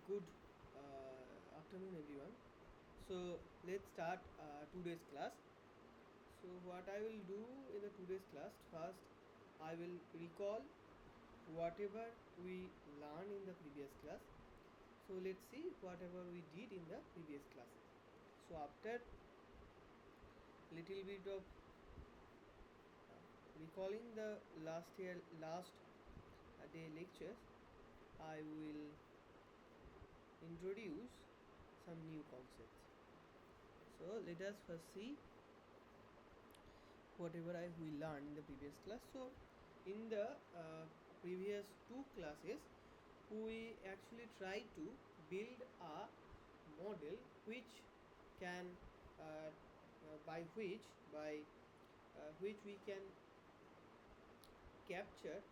Good afternoon, everyone. So let's start today's class. So what I will do in the today's class, first I will recall whatever we learned in the previous class. So let's see whatever we did in the previous class. So after little bit of recalling the last day lectures, I will introduce some new concepts. So let us first see whatever we learned in the previous class. So in the previous two classes, we actually try to build a model which can by which we can capture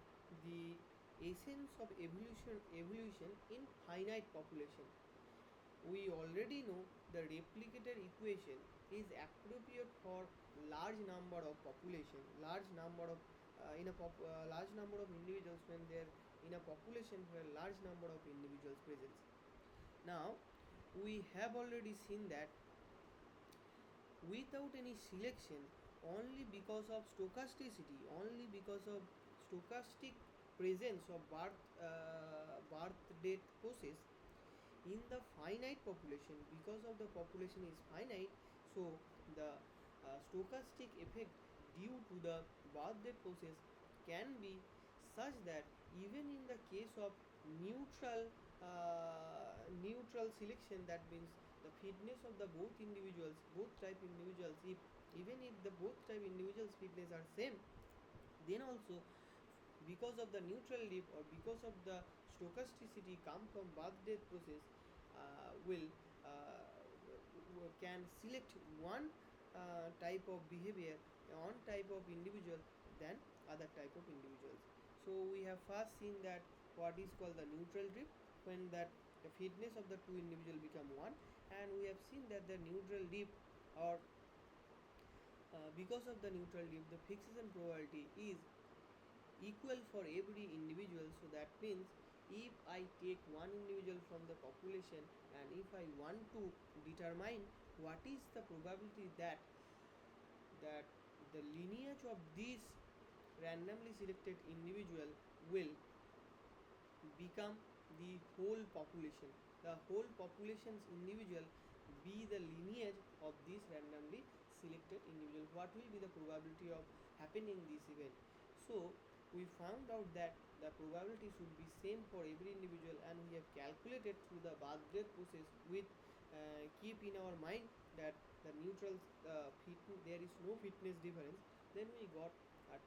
the essence of evolution in finite population. We already know the replicator equation is appropriate for large number of population, large number of individuals when they're in a population where large number of individuals present. Now we have already seen that without any selection, only because of stochasticity, only because of stochastic presence of birth death process in the finite population, because of the population is finite, so the stochastic effect due to the birth death process can be such that even in the case of neutral selection, that means the fitness of the both type individuals, if even if the both type individuals fitness are same, then also because of the neutral leap or because of the stochasticity come from birth death process, will can select one type of behavior, one type of individual than other type of individuals. So we have first seen that what is called the neutral drift, when that the fitness of the two individual become one, and we have seen that the neutral dip, or because of the neutral dip, the fixation probability is equal for every individual. So that means if I take one individual from the population, and if I want to determine what is the probability that the lineage of this randomly selected individual will become the whole population, the whole population's individual be the lineage of this randomly selected individual, what will be the probability of happening this event. So we found out that the probability should be same for every individual, and we have calculated through the birth death process with keep in our mind that the neutral there is no fitness difference. Then we got a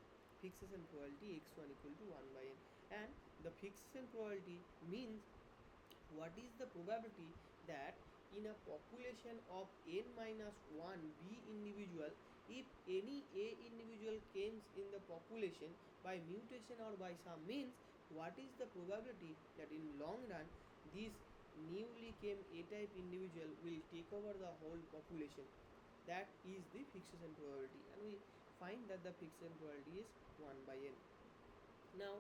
fixation probability x1 equal to 1 by n, and the fixation probability means what is the probability that in a population of n minus 1 b individual, if any a individual comes in the population by mutation or by some means, what is the probability that in long run this newly came a type individual will take over the whole population. That is the fixation probability, and we find that the fixation probability is 1 by n. Now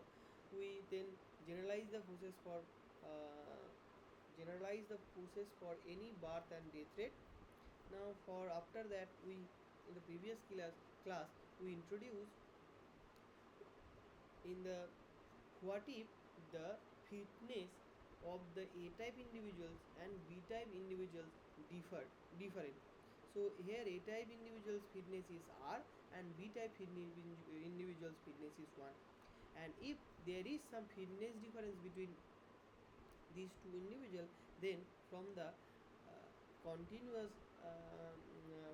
we then generalize the process for uh, any birth and death rate. Now for after that, we in the previous class we introduce in the what if the fitness of the a type individuals and b type individuals different. So here a type individuals fitness is r and b type individuals fitness is 1, and if there is some fitness difference between these two individuals, then from the continuous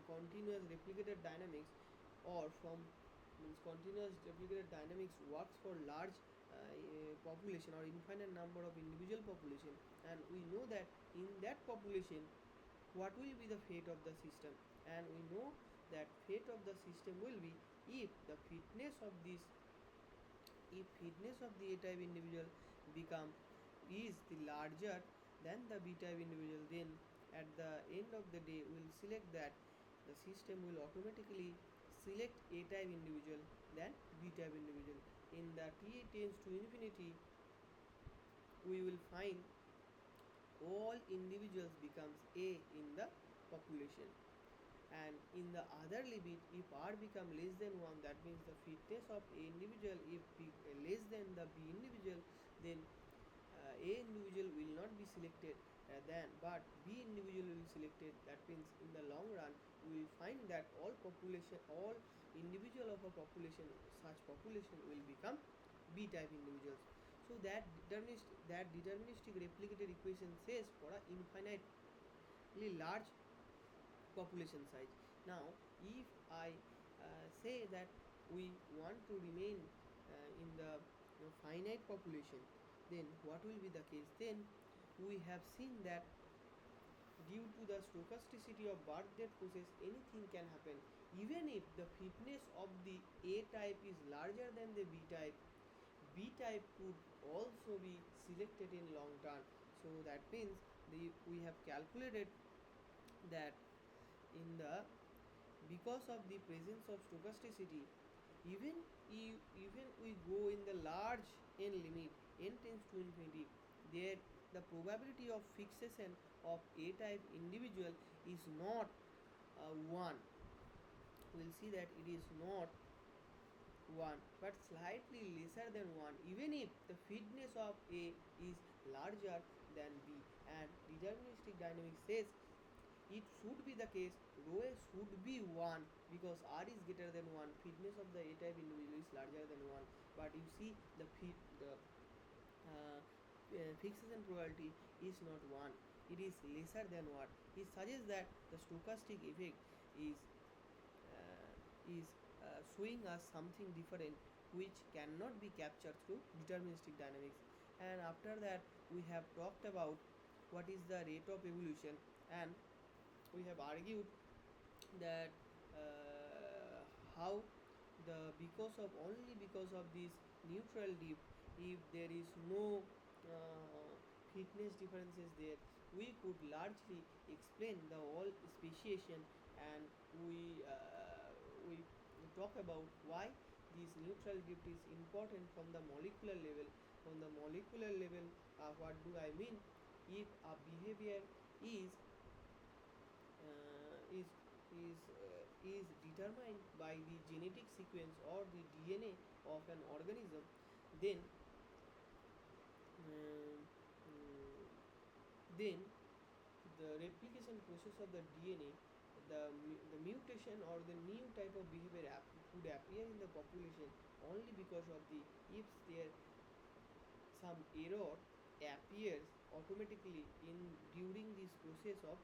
continuous replicated dynamics, or from means continuous replicated dynamics works for large population or infinite number of individual population, and we know that in that population what will be the fate of the system, and we know that fate of the system will be if the fitness of this if fitness of the A type individual become is the larger than the B type individual, then at the end of the day we will select that the system will automatically select A type individual than B type individual. In the t tends to infinity, we will find all individuals becomes A in the population. And in the other limit, if r become less than 1, that means the fitness of a individual if less than the b individual, then a individual will not be selected than, but b individual will be selected. That means in the long run we will find that all individual of a population, such population will become b type individuals. So that deterministic replicator equation says for a infinitely large population size. Now, if I say that we want to remain in the finite population, then what will be the case? Then we have seen that due to the stochasticity of birth death process, anything can happen. Even if the fitness of the A type is larger than the B type, B type could also be selected in long term. So that means we have calculated that in the because of the presence of stochasticity, even even we go in the large n limit, n tends to infinity, there the probability of fixation of a type individual is not 1. We'll see that it is not 1 but slightly lesser than 1, even if the fitness of a is larger than b. And deterministic dynamics says it should be the case rho a should be 1 because r is greater than 1, fitness of the a type individual is larger than 1. But you see the fixation probability is not 1, it is lesser than what it suggests that the stochastic effect is showing us something different which cannot be captured through deterministic dynamics. And after that we have talked about what is the rate of evolution, and we have argued that how the because of this neutral dip, if there is no fitness differences there, we could largely explain the whole speciation. And we talk about why this neutral dip is important from the molecular level. From the molecular level, what do I mean? If a behavior is determined by the genetic sequence or the DNA of an organism, then um, mm, then the replication process of the DNA, the mutation or the new type of behavior could appear in the population only because of the if there some error appears automatically in during this process of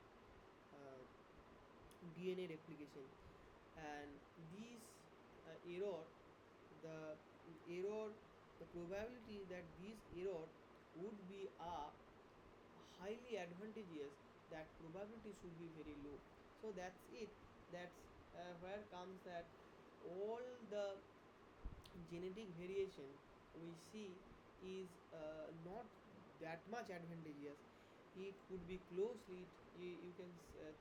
uh, DNA replication. And these error the error the probability that this error would be a highly advantageous, that probability should be very low. So that's it. That's where comes that all the genetic variation we see is not that much advantageous. It could be closely, you can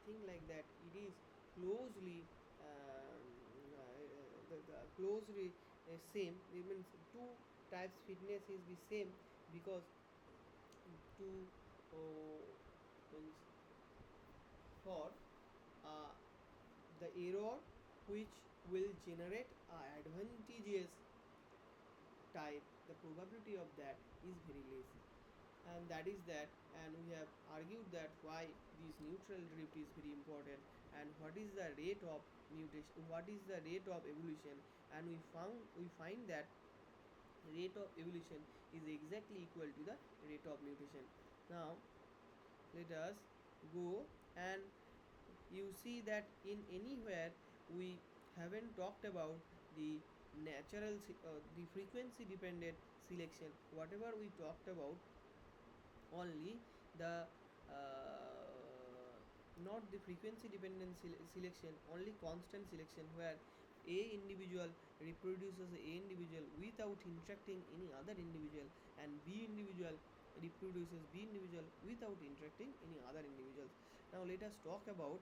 think like that it is closely the closely same. It means two types fitness is the same because two means for uh, the error which will generate a advantageous type, the probability of that is very less. And that is that. And we have argued that why this neutral drift is very important, and what is the rate of mutation, what is the rate of evolution. And we find that rate of evolution is exactly equal to the rate of mutation. Now let us go, and you see that in anywhere we haven't talked about the the frequency dependent selection. Whatever we talked about, only the not the frequency dependent selection, only constant selection, where a individual reproduces a individual without interacting any other individual, and b individual reproduces b individual without interacting any other individuals. Now let us talk about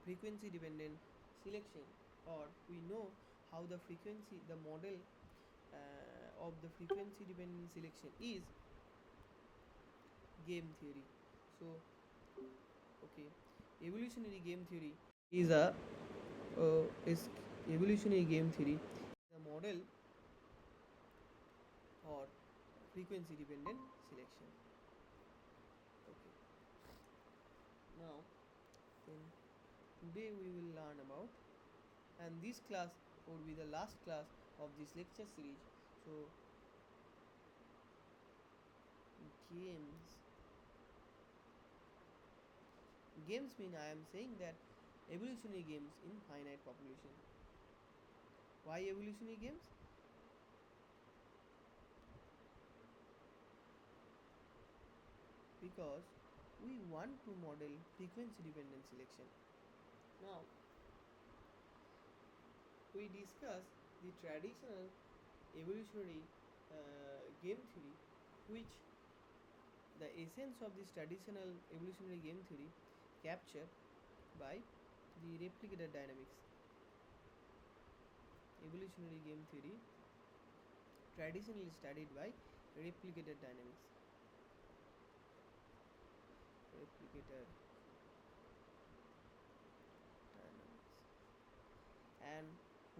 frequency dependent selection, or we know how the model of the frequency dependent selection is. game theory. So, okay, evolutionary game theory is a is evolutionary game theory is a model for frequency dependent selection. Okay, now then today we will learn about, and this class would be the last class of this lecture series. So games games mean I am saying that evolutionary games in finite population. Why evolutionary games? Because we want to model frequency dependent selection. Now we discuss the traditional evolutionary game theory, which the essence of this traditional evolutionary game theory captured by the replicator dynamics. Evolutionary game theory traditionally studied by replicator dynamics. Replicator dynamics. And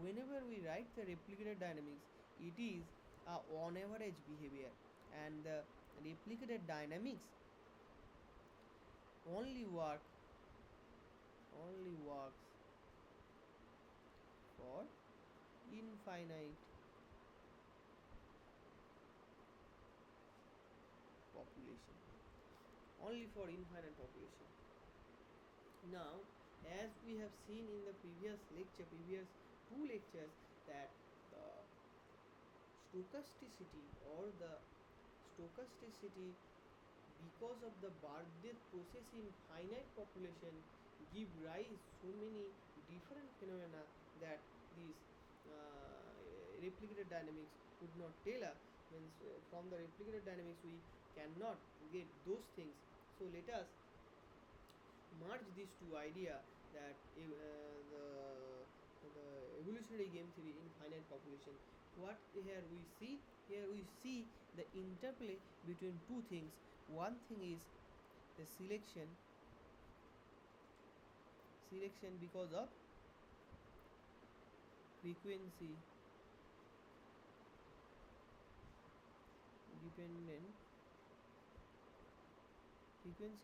whenever we write the replicator dynamics, it is a on average behavior, and the replicator dynamics only work only works for infinite population, only for infinite population. Now, as we have seen in the previous two lectures, that the stochasticity or the stochasticity, because of the birth death process in finite population, give rise so many different phenomena that these replicator dynamics could not tell us. Means from the replicator dynamics we cannot get those things. So let us merge these two ideas, that the evolutionary game theory in finite population. What here we see the interplay between two things. One thing is the selection because of frequency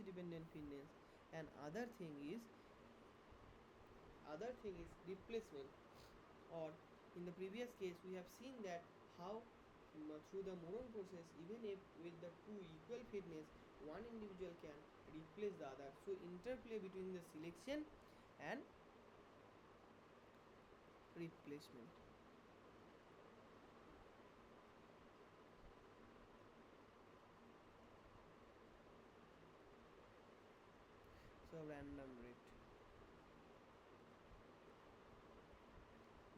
dependent fitness, and other thing is replacement. Or in the previous case we have seen that how through the Moron process, even if with the two equal fitness, one individual can replace the other. So interplay between the selection and replacement. So random rate.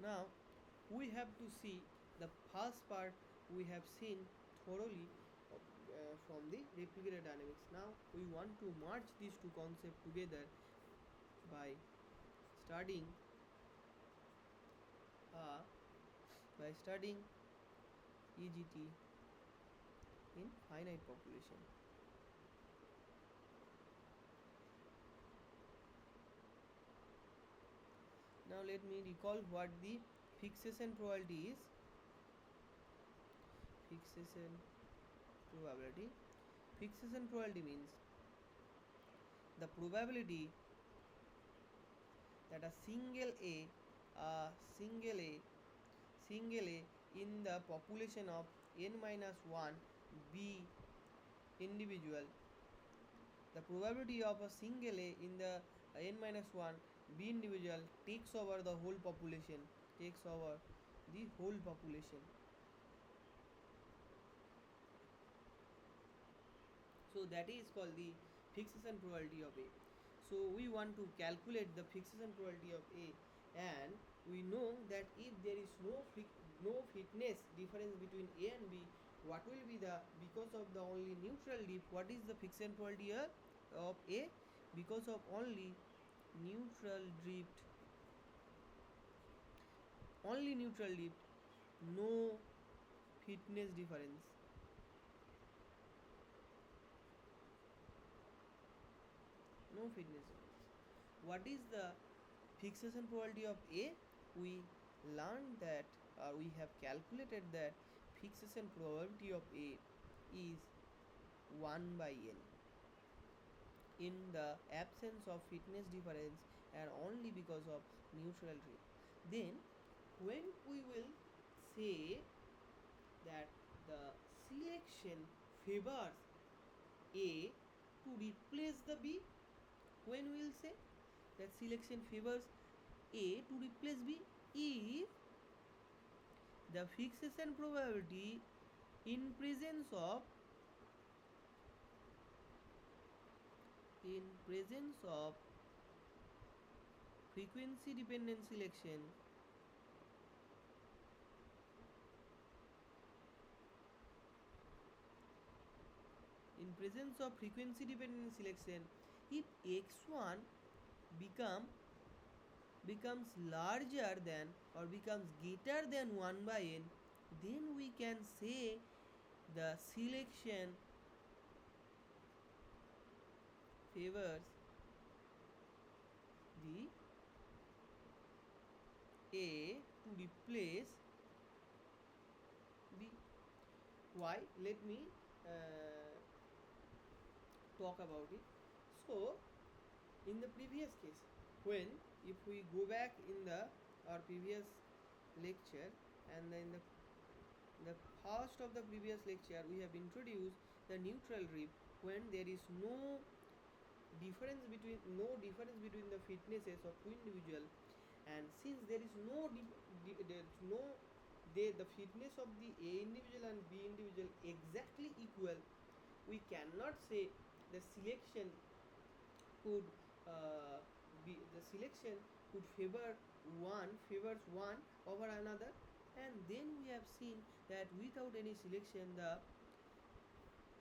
Now we have to see the first part we have seen thoroughly from the replicator dynamics. Now we want to merge these two concepts together by studying uh, EGT in finite population. Now let me recall what the fixation probability is. Fixation probability. Fixation probability means the probability that a single A, single A in the population of n minus 1 B individual, the probability of a single A in the n minus 1 B individual takes over the whole population, So that is called the fixation probability of A. So we want to calculate the fixation probability of A, and we know that if there is no fitness difference between A and B, what will be the, because of the only neutral dip, what is the fixation probability of A? Because of only neutral drift, no fitness difference. no fitness difference. What is the fixation probability of A? We learned that, we have calculated that fixation probability of A is 1 by n in the absence of fitness difference and only because of neutral drift. Then, when we will say that the selection favors A to replace the B, when we will say that selection favors A to replace B, if the fixation probability in presence of frequency dependent selection, in presence of frequency dependent selection, if x1 become becomes larger than or becomes greater than 1 by n, then we can say the selection favors the A to replace B. Why? Let me talk about it. So, in the previous case, when if we go back in the our previous lecture, and then the first of the previous lecture we have introduced the neutral drift when there is no difference between the fitnesses of two individual, and since there is there is no the fitness of the A individual and B individual exactly equal, we cannot say the selection could be the selection could favors one over another. And then we have seen that without any selection the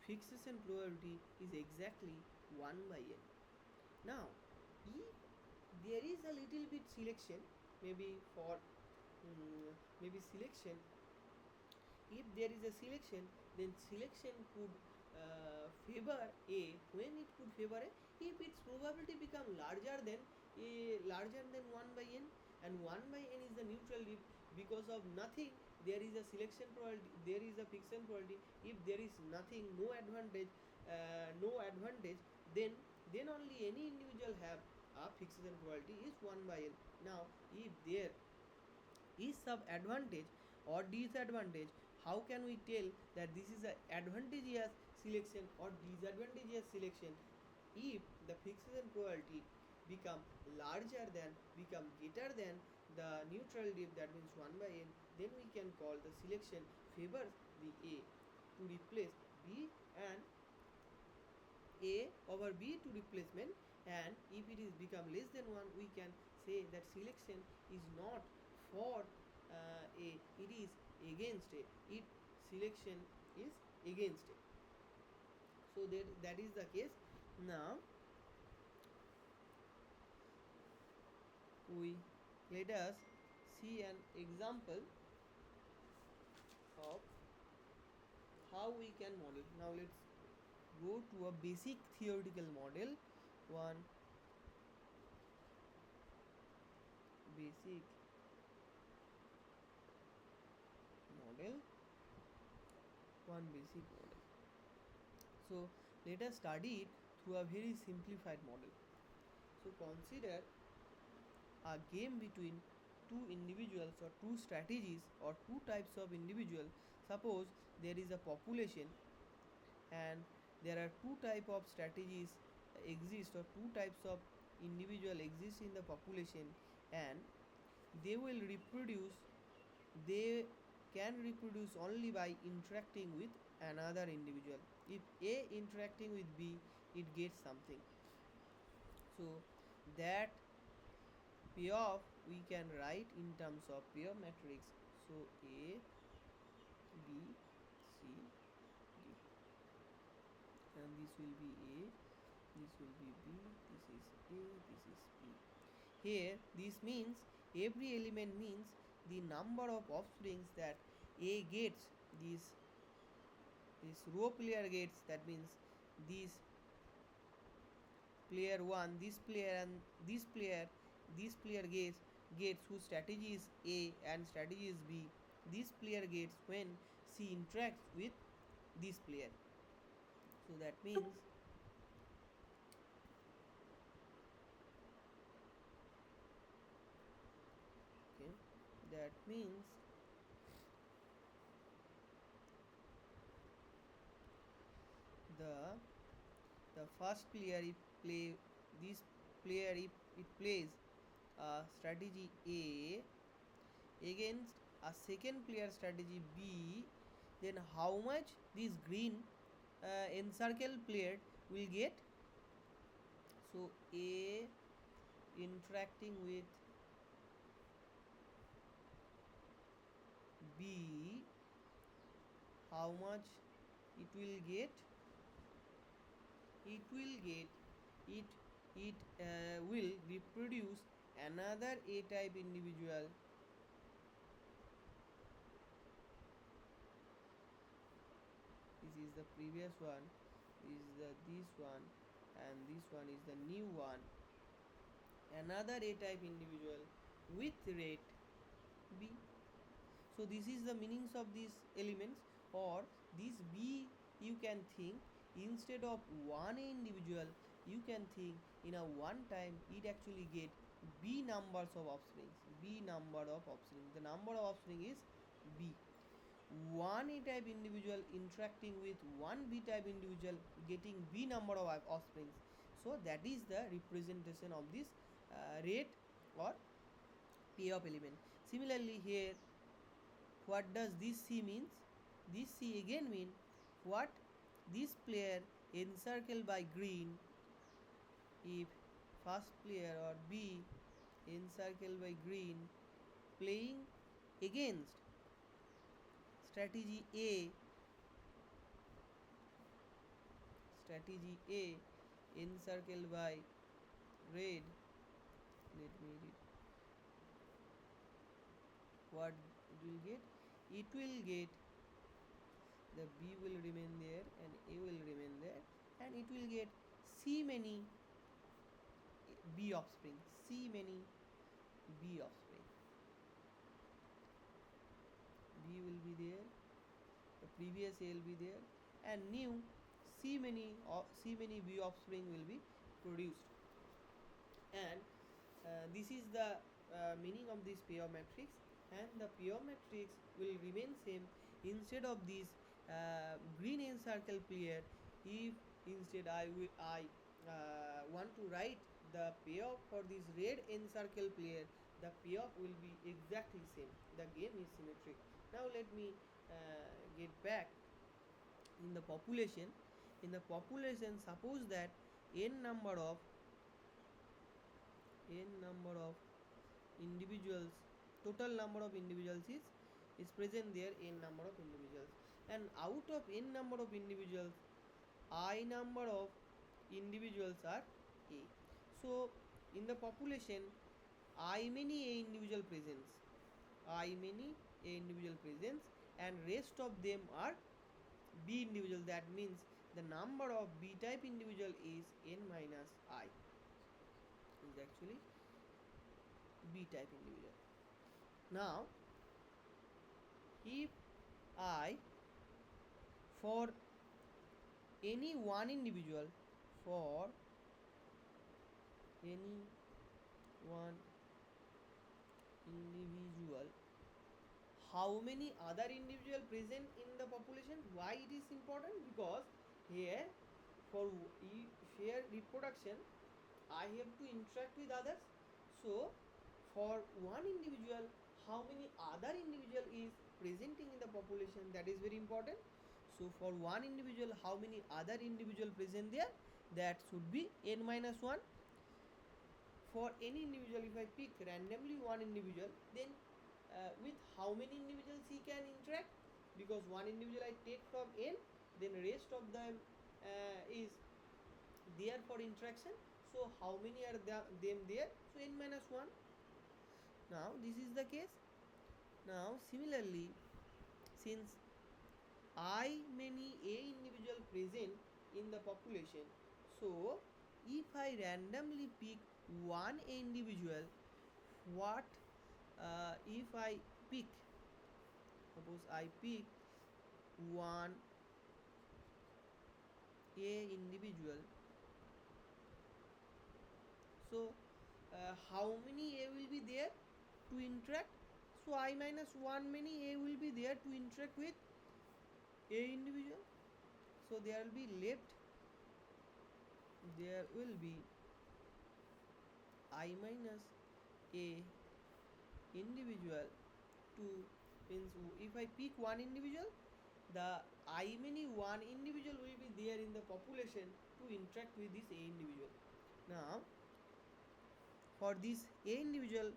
fixation probability is exactly 1 by n. Now, if there is a little bit selection, maybe for maybe selection, if there is a selection, then selection could favor A. When it could favor A, if its probability become larger than 1 by n, and 1 by n is the neutral drift, because of nothing there is a selection probability, there is a fixation probability. If there is nothing, no advantage, then only any individual have a fixation probability is 1 by n. Now, if there is some advantage or disadvantage, how can we tell that this is a advantageous selection or disadvantageous selection? If the fixation probability become become greater than the neutral drift, that means 1 by n, then we can call the selection favors the A to replace B, and A over B to replacement. And if it is become less than 1, we can say that selection is not for A, it is against A. It selection is against A. So that is the case. Now we let us see an example of how we can model. Now let's go to a basic theoretical model. One basic model. So let us study it through a very simplified model. So consider a game between two individuals or two strategies or two types of individual. Suppose there is a population and there are two type of strategies exist, or two types of individual exist in the population, and they will reproduce they can reproduce only by interacting with another individual. If A interacting with B, it gets something. So that payoff we can write in terms of pair matrix. So A, B, C, D, and this will be A, this will be B, this is A, this is B. Here this means every element means the number of offsprings that A gets, this row player gets, that means this player 1, this player gets whose strategy is A and strategy is B. This player gets when C interacts with this player. So that means, okay, that means the the first player if play this player if it plays strategy A against a second player strategy B, then how much this green encircle player will get? So A interacting with B, how much it will get? It will get it it will reproduce another A type individual. This is the previous one, this one, and this one is the new one. Another A type individual with rate B. So this is the meanings of these elements, or this B you can think instead of one individual, you can think in a one time it actually get B numbers of offsprings. B number of offspring. The number of offspring is B. One A type individual interacting with one B type individual getting B number of offsprings. So that is the representation of this rate or payoff element. Similarly here, what does this C means? This C again mean what? This player encircled by green, if first player or B encircled by green playing against strategy A encircled by red, let me read what it will get. It will get the B will remain there and A will remain there, and it will get C many B offspring. C many B offspring. B will be there, the previous A will be there, and new C many B offspring will be produced. And this is the meaning of this payoff matrix, and the payoff matrix will remain same. Instead of this green encircle player, if instead I want to write the payoff for this red encircle player, the payoff will be exactly same. The game is symmetric. Now let me get back in the population. In the population, suppose that n number of individuals, total number of individuals is present there, n number of individuals, and out of n number of individuals, I number of individuals are A. So in the population, I many A individual presence, I many A individual presence, and rest of them are B individual. That means the number of B type individual is n minus I, is actually B type individual. Now if I, for any one individual, for any one individual, how many other individual present in the population? Why it is important? Because here for here reproduction I have to interact with others. So for one individual, how many other individual is presenting in the population, that is very important. So for one individual, how many other individual present there, that should be n minus 1. For any individual, if I pick randomly one individual, then with how many individuals he can interact, because one individual I take from n, then rest of them is there for interaction. So how many are them there? So n minus 1. Now this is the case. Now similarly, since I many A individual present in the population, so if I randomly pick one individual, what if I pick, suppose I pick one a individual, so how many a will be there to interact? So I minus 1 many a will be there to interact with a individual. So there will be I minus a individual to, means if I pick one individual, the I many one individual will be there in the population to interact with this a individual. Now for this a individual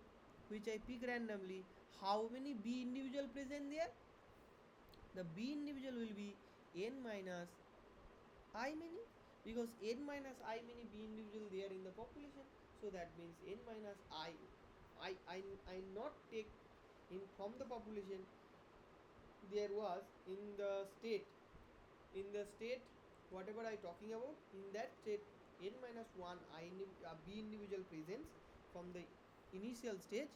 which I pick randomly, how many b individual present there? The b individual will be n minus I many, because n minus I many b individual there in the population. So that means n minus I not take in from the population. There was in the state whatever I talking about, in that state n minus 1 b individual presents from the initial stage.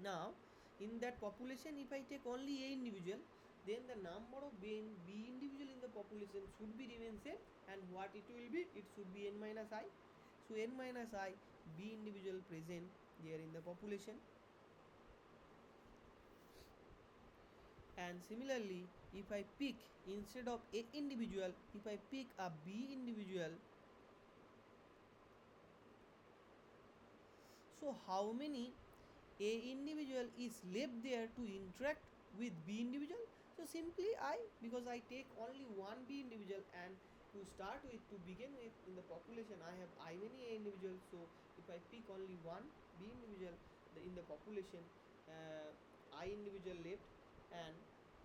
Now in that population, if I take only a individual, then the number of b individual in the population should be remain same, and what it will be, it should be n minus I. So n minus I b individual present there in the population. And similarly, if I pick, instead of a individual, if I pick a b individual, so how many a individual is left there to interact with b individual? So simply I, because I take only one b individual, and to start with, to begin with, in the population I have I many a individuals. So if I pick only one b individual in the population, I individual left, and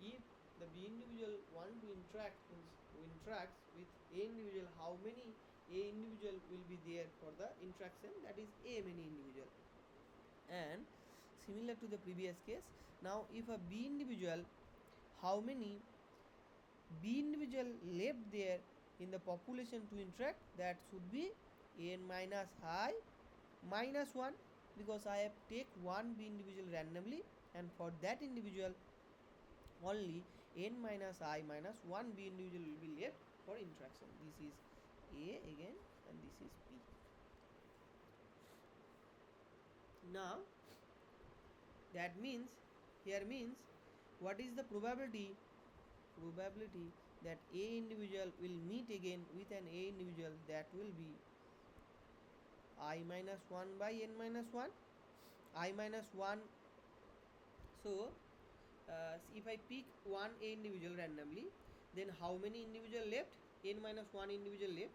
if the b individual want to interact, means who interacts with a individual, how many a individual will be there for the interaction, that is a many individual. And similar to the previous case, now if a b individual, how many b individual left there in the population to interact, that should be n minus I minus 1, because I have take one b individual randomly, and for that individual only n minus I minus 1 b individual will be left for interaction. This is a again, and this is b. Now that means, here means, what is the probability that a individual will meet again with an a individual, that will be I minus 1 by n minus 1, I minus 1. So if I pick one a individual randomly, then how many individual left? N minus 1 individual left.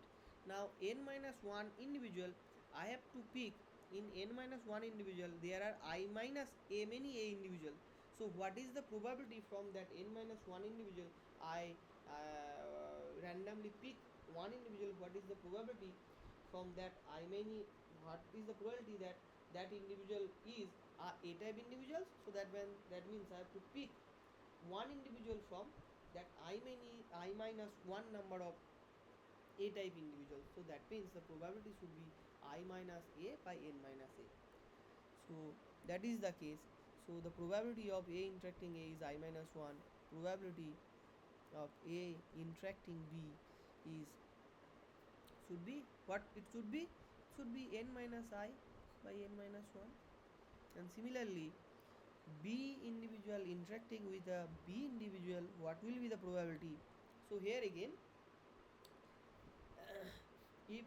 Now n minus 1 individual I have to pick. In n minus 1 individual there are I minus a many a individual. So what is the probability from that n minus 1 individual I randomly pick one individual? What is the probability from that I many? What is the probability that that individual is a type individuals? So that means I have to pick one individual from that I minus 1 number of a type individuals. So that means the probability should be I minus a by n minus a. So that is the case. So the probability of a interacting a is I minus 1. Probability of a interacting b is, should be, what it should be? It should be n minus I by n minus 1. And similarly, b individual interacting with a b individual, what will be the probability? So here again, if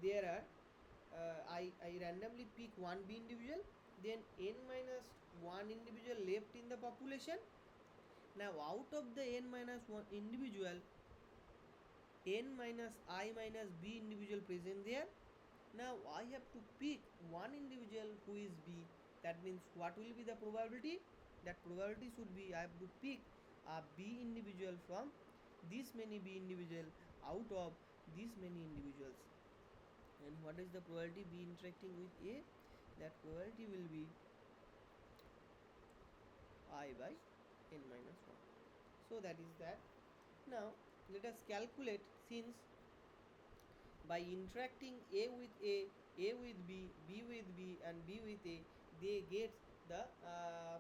there are I randomly pick one b individual, then n minus 1 individual left in the population. Now out of the n minus 1 individual, n minus I minus b individual present there. Now I have to pick one individual who is b. That means what will be the probability? That probability should be, I have to pick a b individual from this many b individual out of these many individuals. And what is the probability b interacting with a? That probability will be I by n minus 1. So that is that. Now let us calculate, since by interacting A with A with B with B, and B with A, they get the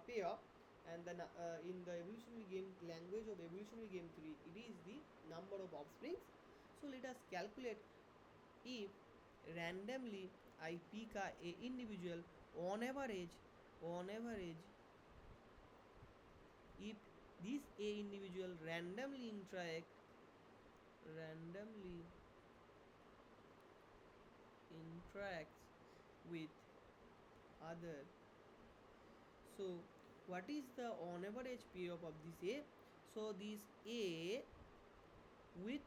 payoff. And then in the evolutionary game language of evolutionary game theory, it is the number of offsprings. So let us calculate if randomly I pick a individual on average, if this A individual randomly interacts with other. So what is the on average payoff of this A? So this A with,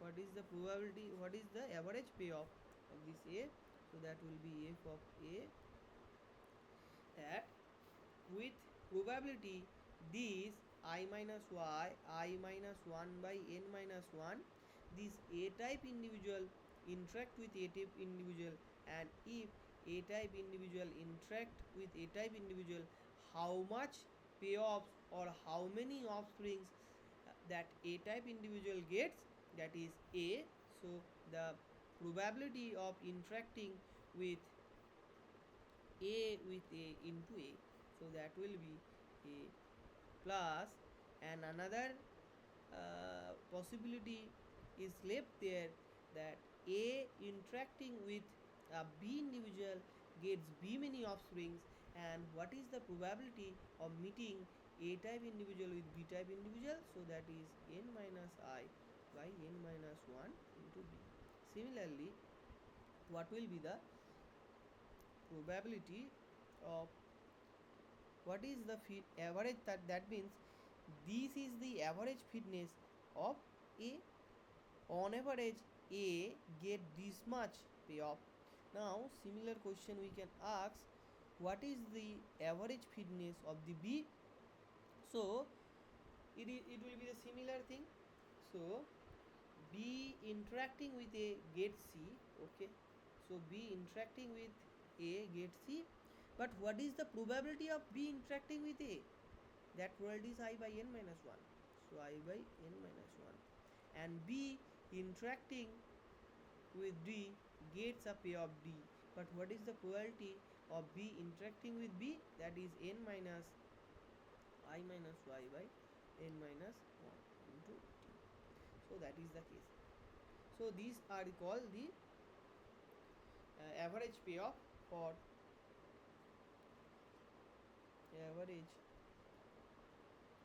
what is the probability, what is the average payoff of this A? So that will be f of A, that with probability this I minus y I minus 1 by n minus 1, this A type individual interact with A type individual, and if A type individual interact with A type individual, how much payoffs or how many offsprings that A type individual gets, that is A. So the probability of interacting with A with A into A, so that will be A plus, and another possibility is left there, that A interacting with a B individual gets B many offsprings, and what is the probability of meeting A type individual with B type individual? So that is n minus I by n minus 1 into B. Similarly, what will be the probability of, what is the average, that means this is the average fitness of A. On average A get this much payoff. Now similar question we can ask, what is the average fitness of the B? So it will be the similar thing. So B interacting with A gets C. Okay, so B interacting with A gets C, but what is the probability of B interacting with A? That probability is I by n minus 1. So I by n minus 1, and B interacting with D gets a pair of D, but what is the probability of B interacting with B? That is n minus I minus y by n minus 1 into T. So that is the case. So these are called the average payoff for average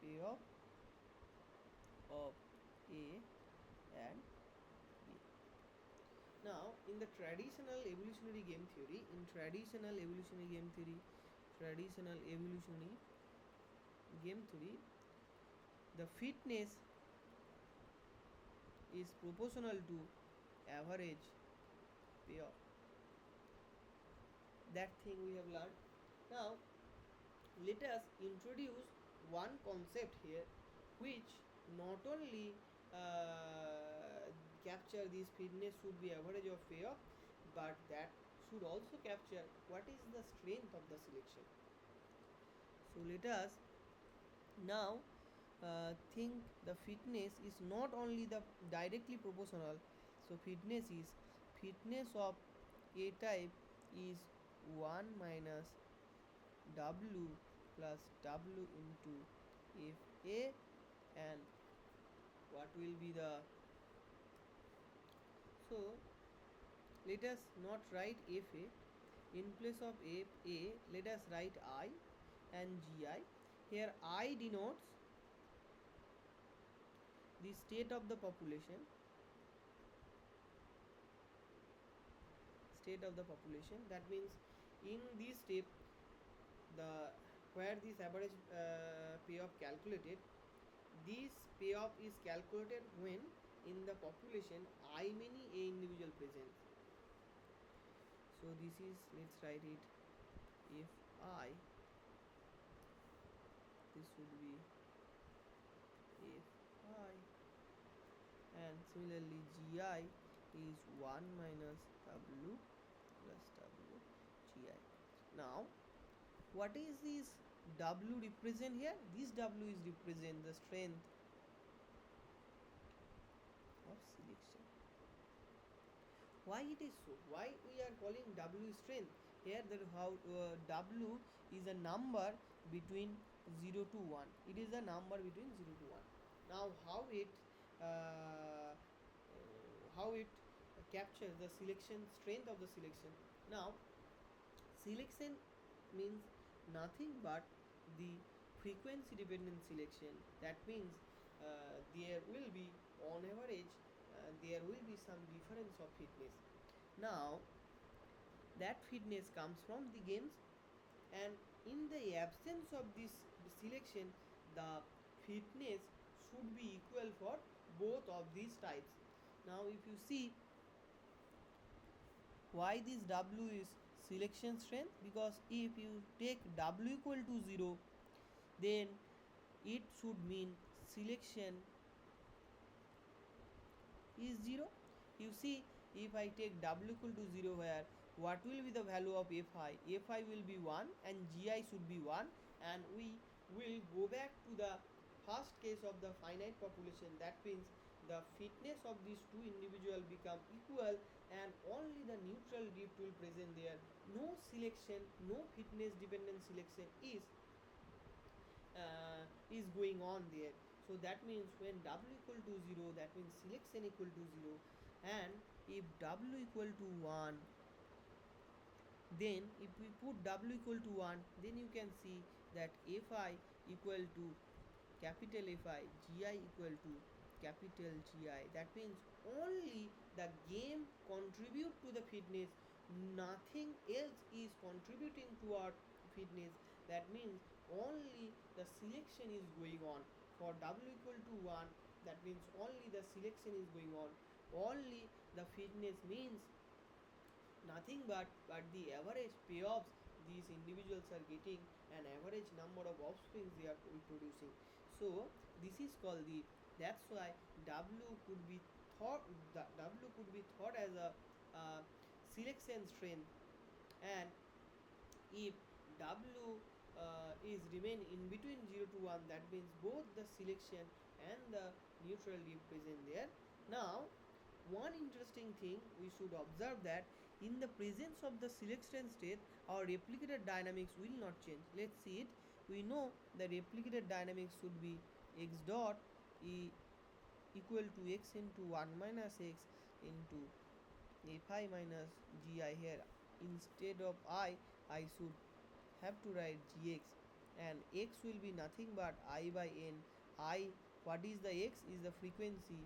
payoff of A and B. Now in the traditional evolutionary game theory, the fitness is proportional to average payoff. That thing we have learned. Now let us introduce one concept here, which not only capture this fitness should be average of payoff, but that should also capture what is the strength of the selection. So let us now think the fitness is not only the directly proportional. So fitness of A type is 1 minus W plus W into FA, and what will be the, so let us not write FA, in place of FA let us write I and GI. Here I denotes the state of the population, that means in this step, the where this average payoff calculated, this payoff is calculated when in the population I many A individual present. So this is, let's write it, if I, this would be if I, and similarly GI is 1 minus W plus W GI. Now what is this W represent here? This W is represent the strength of selection. Why it is so? Why we are calling W strength? Here the how W is a number between 0 to 1. It is a number between 0 to 1. Now uh, how it captures the selection strength of the selection. Now selection means nothing but the frequency dependent selection. That means there will be on average there will be some difference of fitness. Now that fitness comes from the games, and in the absence of this selection, the fitness should be equal for both of these types. Now if you see why this W is selection strength, because if you take W equal to 0, then it should mean selection is 0. You see, if I take W equal to 0 here, what will be the value of Fi? Fi will be 1 and Gi should be 1, and we will go back to the first case of the finite population. That means the fitness of these two individuals become equal, and only the neutral drift will present there. No selection, no fitness dependent selection is going on there. So that means when W equal to 0, that means selection equal to 0, and if W equal to 1, then if we put W equal to 1, then you can see that Fi equal to capital Fi, Gi equal to capital Gi. That means only the game contribute to the fitness, nothing else is contributing to our fitness. That means only the selection is going on. For W equal to 1, that means only the selection is going on. Only the fitness means nothing but the average payoffs these individuals are getting, an average number of offsprings they are producing. So this is called the, that's why W could be thought, the W could be thought as a selection strength. And if W is remain in between 0 to 1, that means both the selection and the neutral drift present there. Now one interesting thing we should observe, that in the presence of the selection state, our replicator dynamics will not change. Let's see it. We know the replicator dynamics should be x dot e equal to x into 1 minus x into fi minus gi. Here instead of I should have to write gx, and x will be nothing but I by n. I, what is the x, is the frequency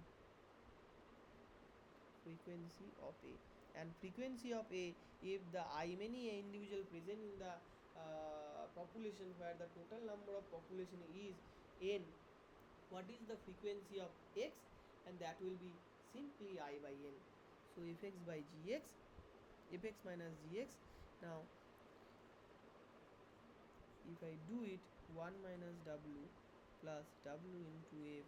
of A, and frequency of A, if the I many individual present in the population where the total number of population is n, what is the frequency of x, and that will be simply I by n. So fx by gx, fx minus gx. Now if I do it, 1 minus w plus w into f,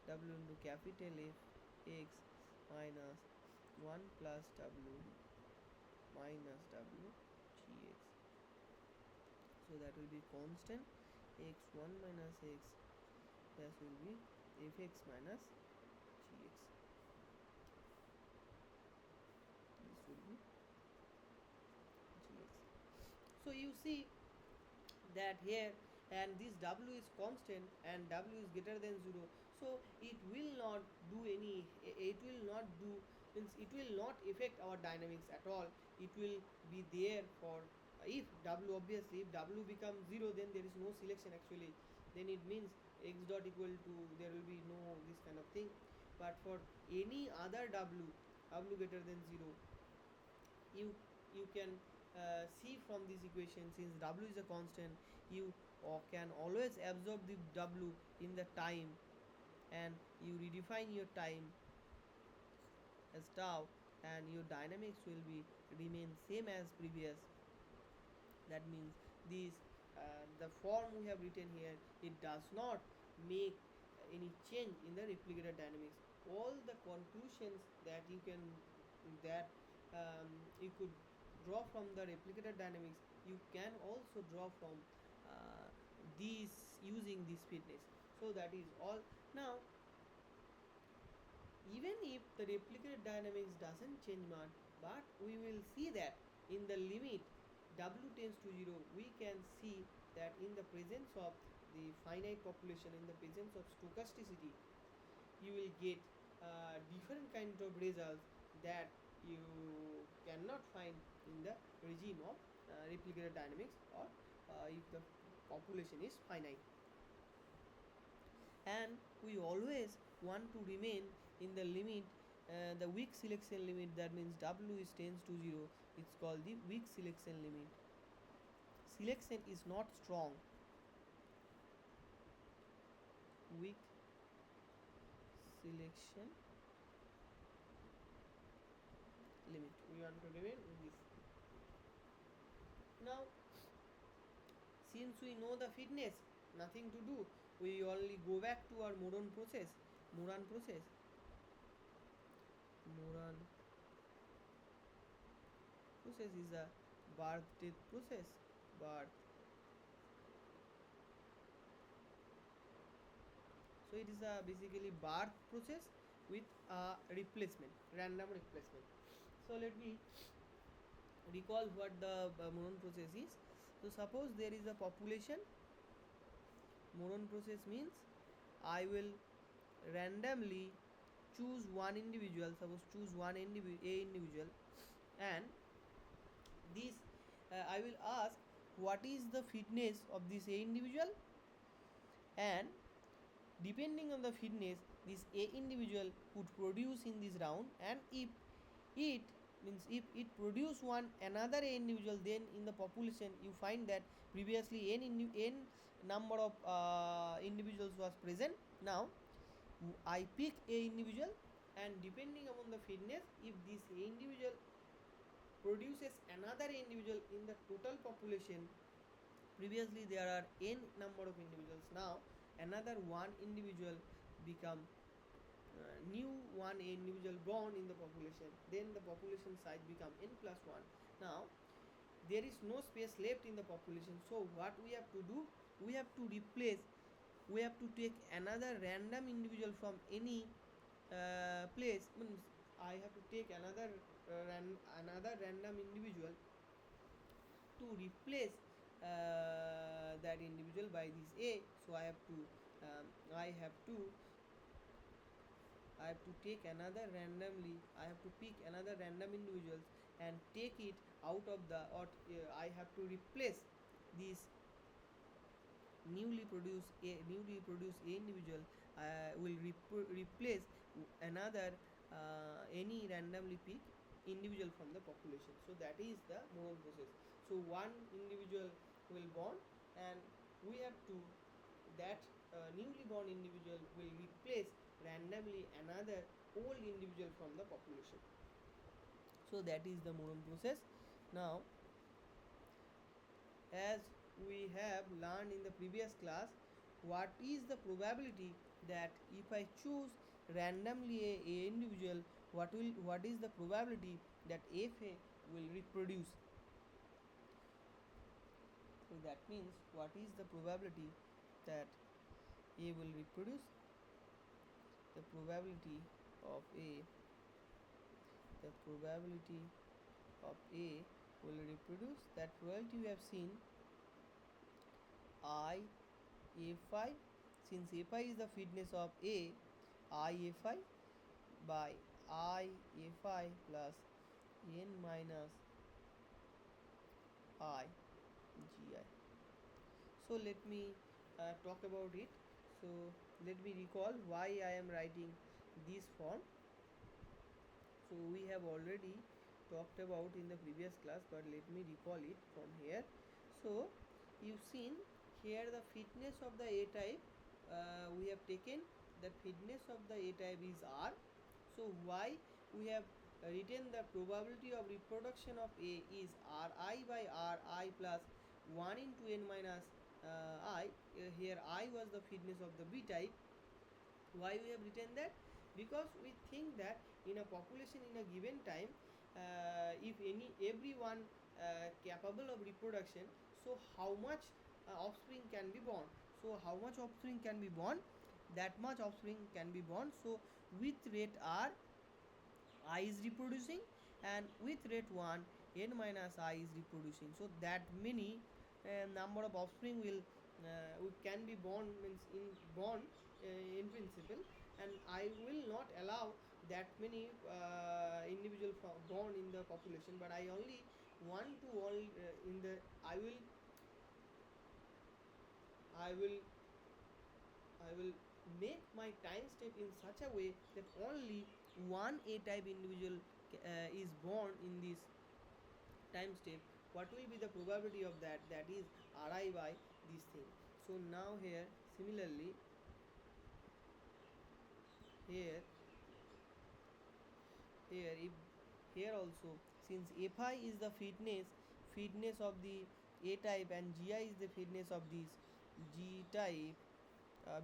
w into capital F x minus 1 plus w minus w gx. So that will be constant x1 minus x, that will be fx minus gx. This will be gx. So you see that here, and this w is constant and w is greater than 0, so it will not do any, it will not do, means it will not affect our dynamics at all. It will be there for, if w, obviously if w becomes 0, then there is no selection actually, then it means x dot equal to, there will be no this kind of thing. But for any other w greater than 0, you can see from this equation, since w is a constant, you can always absorb the w in the time, and you redefine your time as tau, and your dynamics will be remain same as previous. That means this the form we have written here, it does not make any change in the replicator dynamics. All the conclusions that you can, that you could draw from the replicator dynamics, you can also draw from these, using this fitness. So that is all. Now even if the replicator dynamics doesn't change much, but we will see that in the limit w tends to 0, we can see that in the presence of the finite population, in the presence of stochasticity, you will get different kinds of results that you cannot find in the regime of replicator dynamics, or if the population is finite. And we always want to remain in the limit, the weak selection limit, that means w is tends to 0, it's called the weak selection limit. Selection is not strong, weak selection limit, we want to remain in this. Now, since we know the fitness, nothing to do, we only go back to our Moran process. Moran process. Moran process is a birth death process. Birth. So it is a basically birth process with a replacement, random replacement. So let me recall what the Moran process is. So suppose there is a population. Moran process means I will randomly choose one individual, suppose choose one individual, and this I will ask what is the fitness of this a individual, and depending on the fitness this a individual would produce in this round, and if it means if it produce one another a individual, then in the population you find that previously n number of individuals was present. Now I pick a individual, and depending upon the fitness, if this individual produces another individual in the total population, previously there are n number of individuals, now another one individual become new one individual born in the population, then the population size become n plus 1. Now there is no space left in the population, so what we have to do, we have to replace, we have to take another random individual from any place, means I have to take another random individual to replace that individual by this a. So I have to take another randomly, I have to pick another random individuals and take it out of the, or I have to replace this newly produced a individual will replace another any randomly picked individual from the population. So that is the Moran process. So one individual will born, and we have to, that newly born individual will replace randomly another old individual from the population. So that is the Moran process. Now, as we have learned in the previous class, what is the probability that if I choose randomly a individual, what is the probability that fa will reproduce? So that means what is the probability that a will reproduce? The probability of a will reproduce, that probability we have seen I fi, since fi is the fitness of a, I fi by I fi plus n minus I gi. So let me talk about it. So let me recall why I am writing this form. So we have already talked about in the previous class, but let me recall it from here. So you've seen here the fitness of the A type, we have taken the fitness of the A type is R. So why we have written the probability of reproduction of A is Ri by Ri plus 1 into n minus I. Here I was the fitness of the B type. Why we have written that? Because we think that in a population in a given time, if everyone capable of reproduction, so how much offspring can be born? So how much offspring can be born? That much offspring can be born. So with rate r, I is reproducing, and with rate 1 n minus I is reproducing. So that many number of offspring will can be born, means in principle, and I will not allow that many individual born in the population, but I only want to all in the I will I will make my time step in such a way that only one A type individual is born in this time step. What will be the probability of that? That is Ri by this thing. So now here similarly here here if here also, since Fi is the fitness of the A type, and Gi is the fitness of this G type,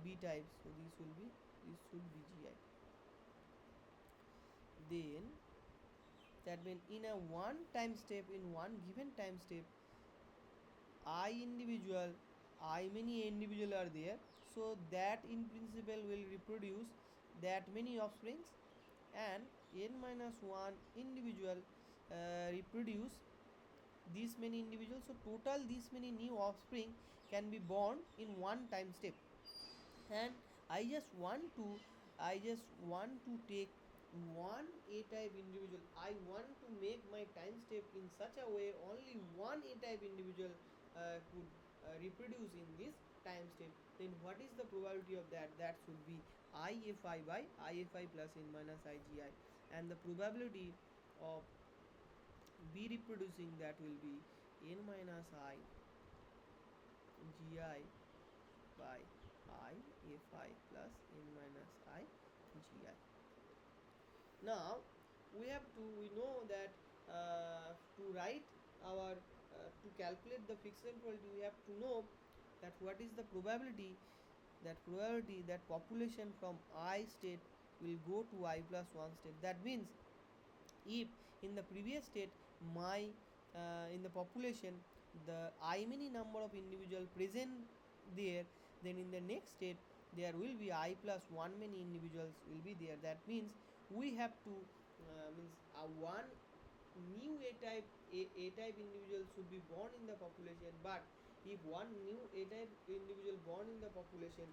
B type, so this should be Gi. Then that means in a one time step, in one given time step, I individual, I many individual are there, so that in principle will reproduce that many offsprings, and n minus 1 individual reproduce these many individuals, so total these many new offspring can be born in one time step. And I just want to take one A type individual. I want to make my time step in such a way only one A type individual could reproduce in this time step. Then what is the probability of that? That should be IFI by IFI plus n minus IGI, and the probability of B reproducing, that will be n minus I GI by I Fi plus n minus I Gi. Now we know that to write our to calculate the fixed probability, we have to know that what is the probability that population from I state will go to I plus 1 state. That means if in the previous state my in the population the I many number of individual present there, then in the next state there will be I plus 1 many individuals will be there. That means we have to means one new A type individual should be born in the population, but if one new A type individual born in the population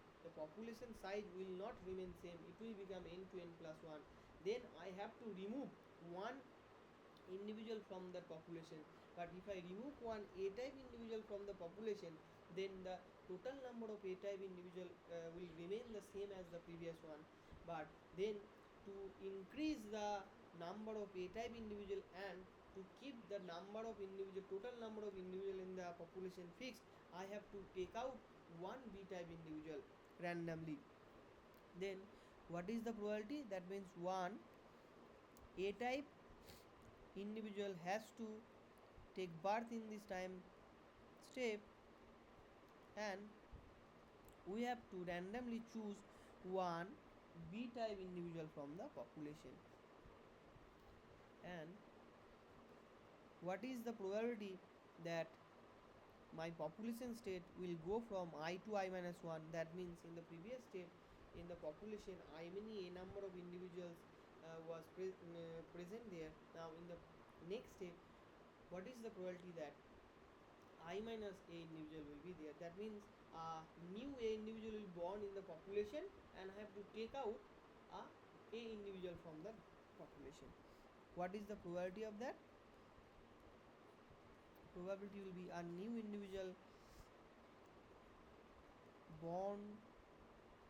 size will not remain same, it will become n to n plus 1. Then I have to remove one individual from the population, but if I remove one A type individual from the population, then the total number of A type individual will remain the same as the previous one. But then to increase the number of A type individual and to keep the number of individual total number of individual in the population fixed, I have to take out one B type individual randomly. Then what is the probability? That means one A type individual has to take birth in this time step, and we have to randomly choose one B type individual from the population. And what is the probability that my population state will go from I to I minus 1? That means in the previous state in the population I many a number of individuals was present there. Now in the next step, what is the probability that I minus A individual will be there? That means new A individual will born in the population, and I have to take out A individual from the population. What is the probability of that? Probability will be a new individual born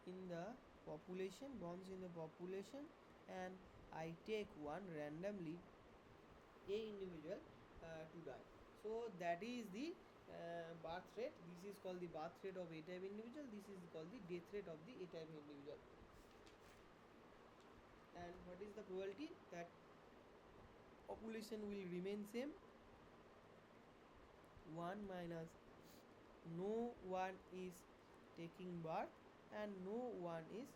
in the borns in the population, and I take one randomly A individual to die. So that is the birth rate. This is called the birth rate of A type individual. This is called the death rate of the A type individual. And what is the probability that population will remain same? 1 minus no one is taking birth and no one is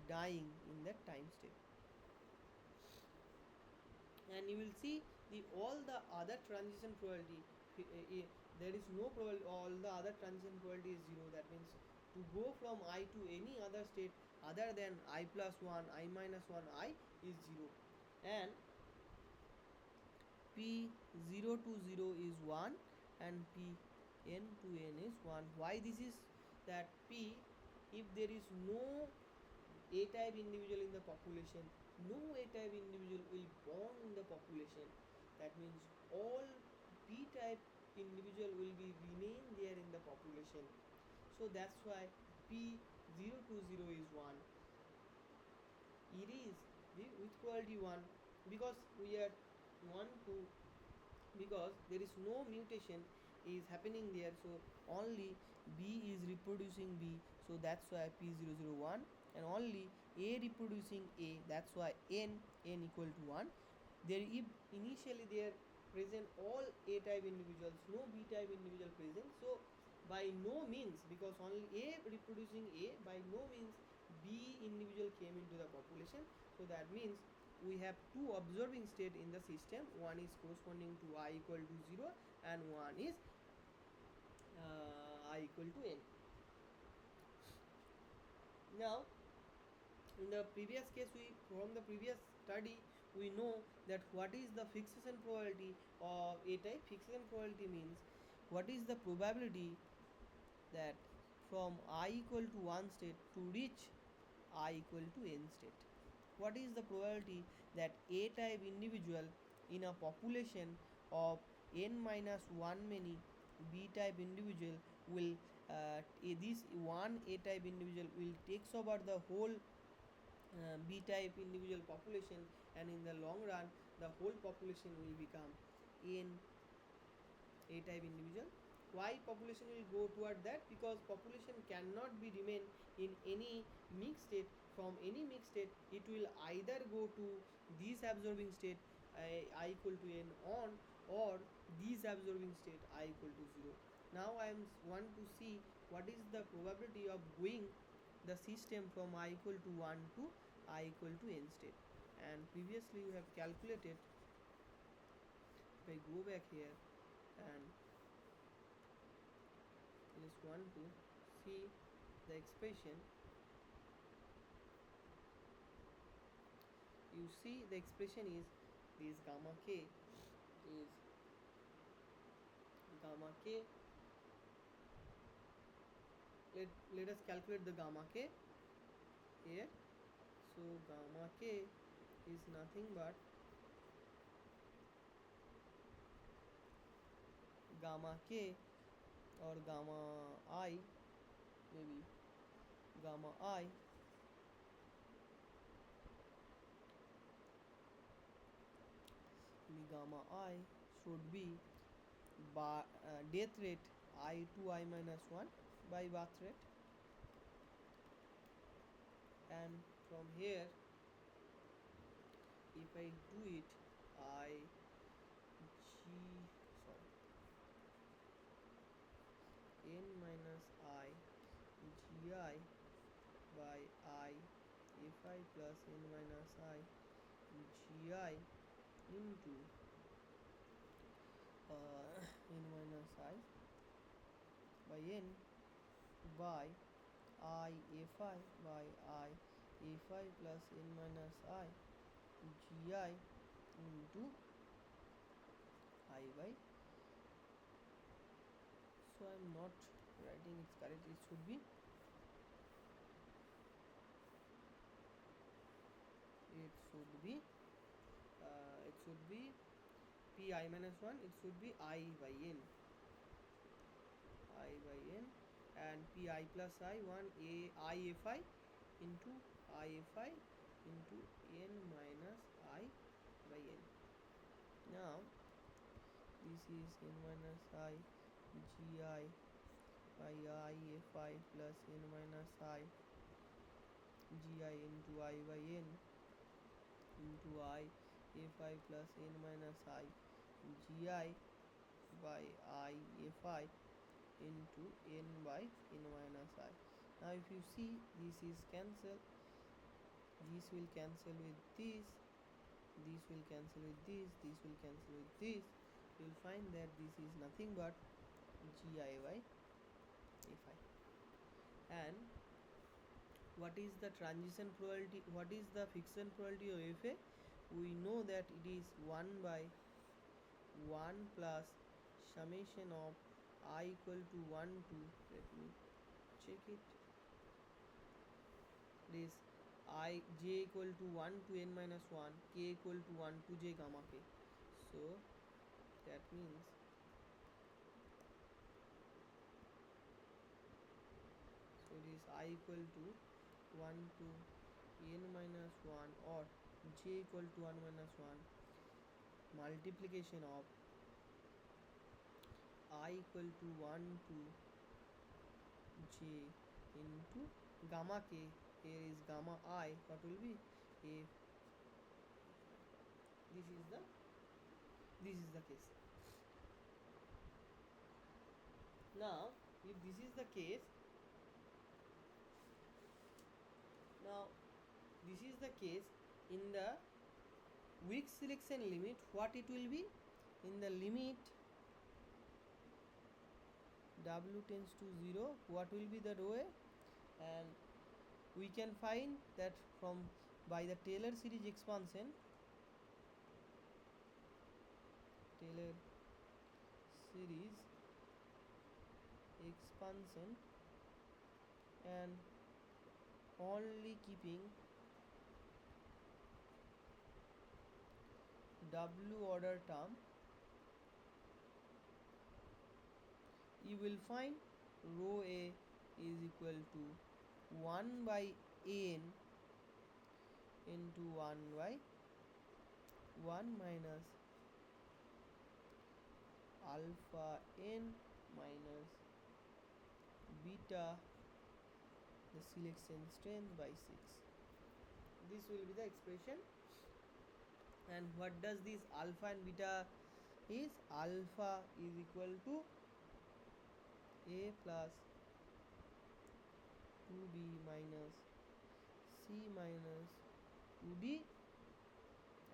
dying in that time step. And you will see the all the other transition probability, there is no probability, all the other transition probability is 0. That means to go from I to any other state other than I plus 1 I minus 1 I is 0. and p 0 to 0 is 1 and p n to n is 1. Why this is that? P, if there is no a type individual in the population, no A type individual will born in the population. That means all B type individual will be remain there in the population. So that's why P 0 to 0 is 1. It is with probability 1 because we are 1 to, because there is no mutation is happening there, so only B is reproducing B, so that's why P001, and only A reproducing A, that's why n equal to 1. There if initially there present all A type individuals, no B type individual present, so by no means, because only A reproducing A, by no means B individual came into the population. So that means we have two observing state in the system. One is corresponding to I equal to 0 and one is I equal to n. Now in the previous case, we from the previous study we know that what is the fixation probability of A type. Fixation probability means what is the probability that from I equal to 1 state to reach I equal to n state. What is the probability that A type individual in a population of n minus 1 many B type individual will this one A type individual will takes over the whole B type individual population, and in the long run the whole population will become n A type individual. Why population will go toward that? Because population cannot be remain in any mixed state. From any mixed state it will either go to this absorbing state I equal to n on, or this absorbing state I equal to 0. Now I am want to see what is the probability of going the system from I equal to 1 to I equal to n state, and previously you have calculated. If I go back here and just want to see the expression, you see the expression is this gamma k is gamma k. Let us calculate the gamma k here. So gamma k is nothing but gamma k or gamma I, maybe gamma I gamma I should be by death rate I to I minus 1 by birth rate, and from here if I do it I g sorry n minus I gi by I fi plus n minus I gi into n minus I by n by I fi by I fi plus n minus I gi into I by, so I am not writing it correct. It should be it should be it should be p I minus 1, it should be I by n, I by n, and p I plus I 1 a I fi into I fi into n minus I by n. Now this is n minus I gi by I fi plus n minus I gi into I by n into I fi plus n minus I gi by I fi into n by n minus I. Now if you see this is cancel, this will cancel with this will cancel with this will cancel with this, you will find that this is nothing but gi by fi. And what is the transition probability, what is the fixation probability of fa? we know that it is 1 by 1 plus summation of I equal to 1 to, let me check it, this I j equal to 1 to n minus 1, k equal to 1 to j gamma k. So that means so it is I equal to 1 to n minus 1 or j equal to 1 minus 1 multiplication of I equal to 1 to j into gamma k. Here is gamma I, what will be, if this is the case. Now if this is the case, now this is the case, in the weak selection limit, what it will be, in the limit w tends to 0, what will be the rho a, and we can find that from by the Taylor series expansion, Taylor series expansion, and only keeping w order term, you will find rho a is equal to 1 by n into 1 by 1 minus alpha n minus beta, the selection strength, by 6. This will be the expression. And what does this alpha and beta is? Alpha is equal to a plus 2b minus c minus 2d,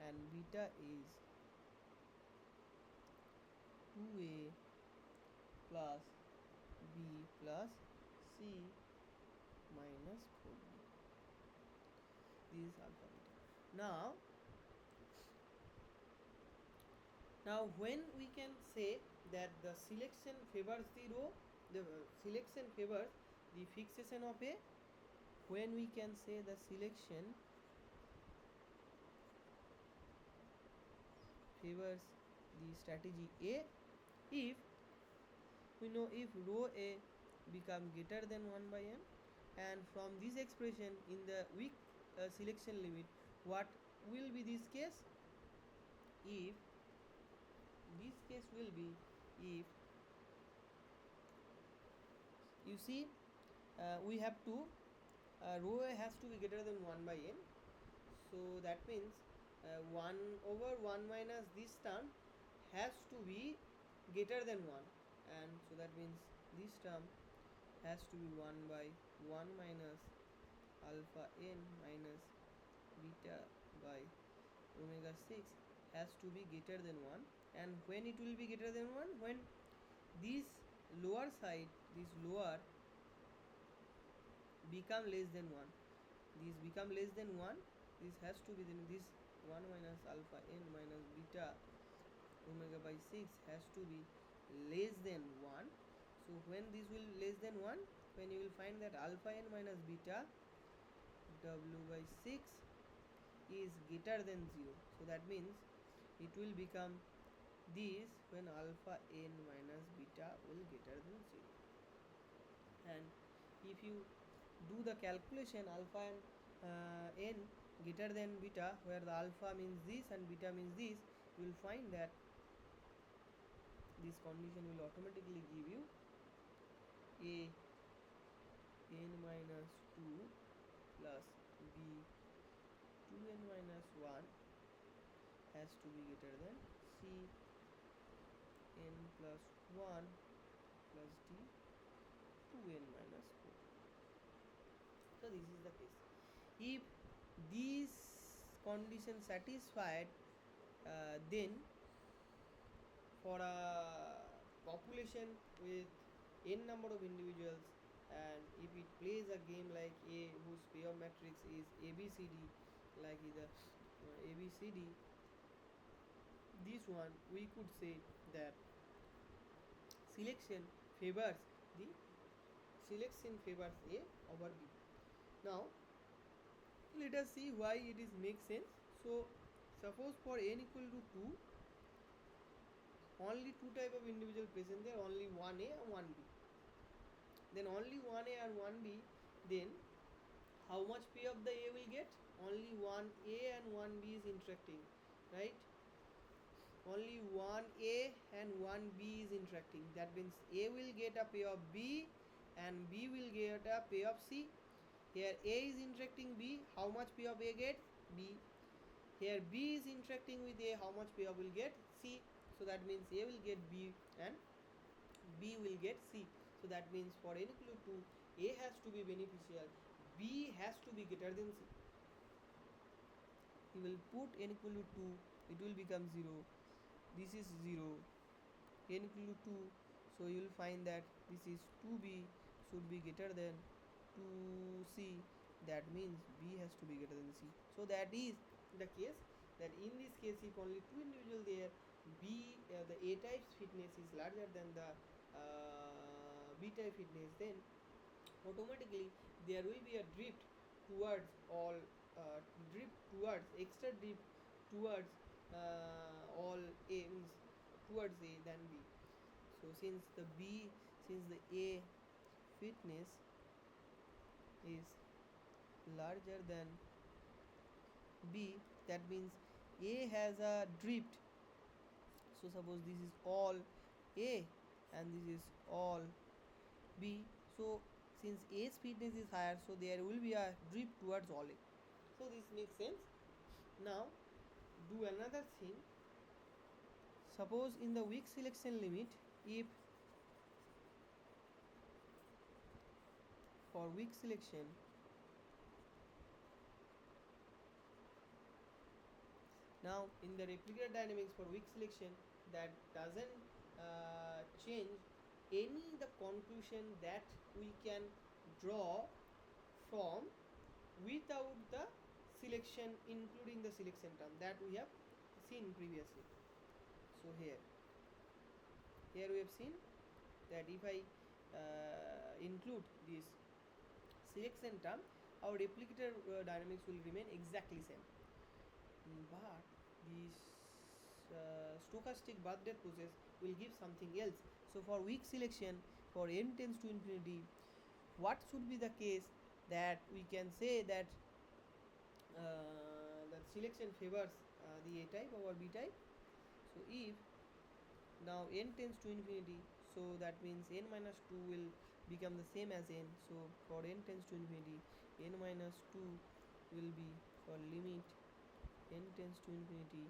and beta is 2a plus b plus c minus 4b. This is alpha beta. Now when we can say that the selection favors the rho, the selection favors the fixation of a, when we can say the selection favors the strategy A, if we know if rho a become greater than 1 by n, and from this expression in the weak selection limit, what will be this case? If this case will be, if you see, we have to rho a has to be greater than 1 by n, so that means 1 over 1 minus this term has to be greater than 1, and so that means this term has to be 1 by 1 minus alpha n minus beta by omega 6 has to be greater than 1. And when it will be greater than 1? When this lower side, this lower become less than 1, this become less than 1, this has to be, then this 1 minus alpha n minus beta omega by 6 has to be less than 1. So when this will less than 1, when you will find that alpha n minus beta w by 6 is greater than 0, so that means it will become this when alpha n minus beta will greater than 0. And if you do the calculation alpha and n greater than beta, where the alpha means this and beta means this, you will find that this condition will automatically give you a n minus 2 plus b 2n minus 1 has to be greater than c n plus 1 plus d 2n minus 4. So this is the case. If these conditions satisfied, then for a population with n number of individuals, and if it plays a game like A whose payoff matrix is ABCD, like either A B C D, this one we could say that selection favors the selection favors A over B. Now let us see why it is makes sense. So suppose for n equal to 2, only two type of individual present there, only one A and one B. Then only one A and one B, then how much P of the A will get? Only one A and one B is interacting, right? Only one A and one B is interacting. That means A will get a pair of B and B will get a pair of C. Here A is interacting B, how much pair of A gets? B. Here B is interacting with A, how much pair will get? C. So that means A will get B and B will get C. So that means for n equal to 2, A has to be beneficial, B has to be greater than C. You will put n equal to 2, it will become 0. This is 0. N equal to 2, so you will find that this is 2B should be greater than 2C. That means B has to be greater than C. So that is the case, that in this case if only two individuals there, the A type's fitness is larger than the B type fitness, then automatically there will be a drift towards all drift towards extra drift towards all A, means towards A than B. So since the A fitness is larger than B, that means A has a drift. So suppose this is all A and this is all B. So since A's fitness is higher, so there will be a drift towards all A. So this makes sense. Now do another thing. Suppose in the weak selection limit, if for weak selection now in the replicator dynamics for weak selection, that doesn't change any the conclusion that we can draw from without the selection, including the selection term that we have seen previously. So here we have seen that if I include this selection term, our replicator dynamics will remain exactly same. But this stochastic birth-death process will give something else. So for weak selection, for n tends to infinity, what should be the case that we can say that that selection favors the A type over B type? So if now n tends to infinity, so that means n minus 2 will become the same as n. So for n tends to infinity, n minus 2 will be for limit n tends to infinity,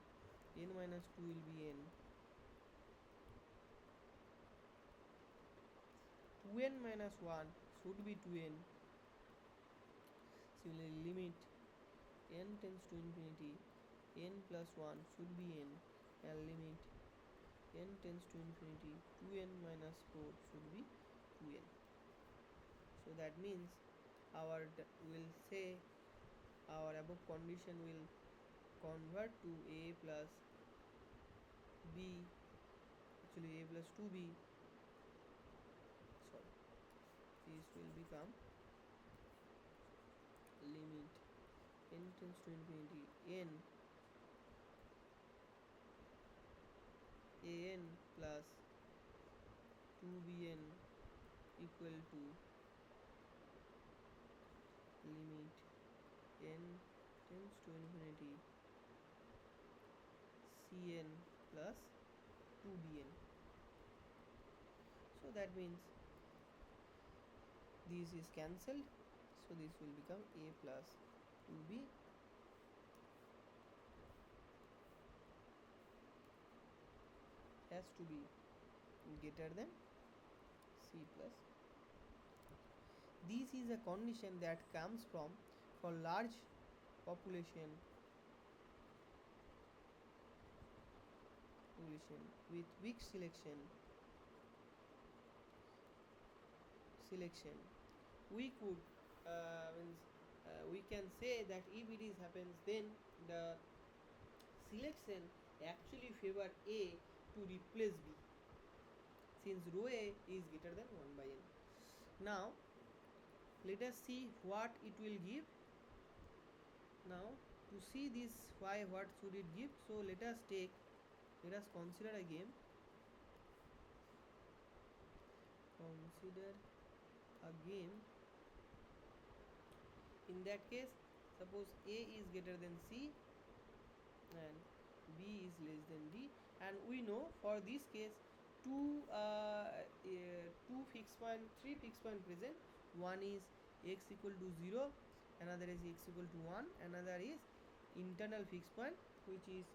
n minus 2 will be n. 2n minus 1 should be 2n. Similarly, limit n tends to infinity, n plus 1 should be n, and limit n tends to infinity, 2n minus 4 should be 2n. So that means will say our above condition will convert to A plus B, actually A plus 2B, sorry, this will become limit n tends to infinity, n an plus 2bn equal to limit n tends to infinity, cn plus 2bn. So that means this is cancelled, so this will become A plus 2b has to be greater than C plus. This is a condition that comes from for large population with weak selection we could we can say that if it is happens, then the selection actually favor A to replace B, since rho A is greater than 1 by n. Now let us see what it will give. Now to see this, why, what should it give, so let us consider a game. Consider a game. In that case, suppose A is greater than C and B is less than D, and we know for this case two fixed point, three fixed point present. One is x equal to 0, another is x equal to 1, another is internal fixed point which is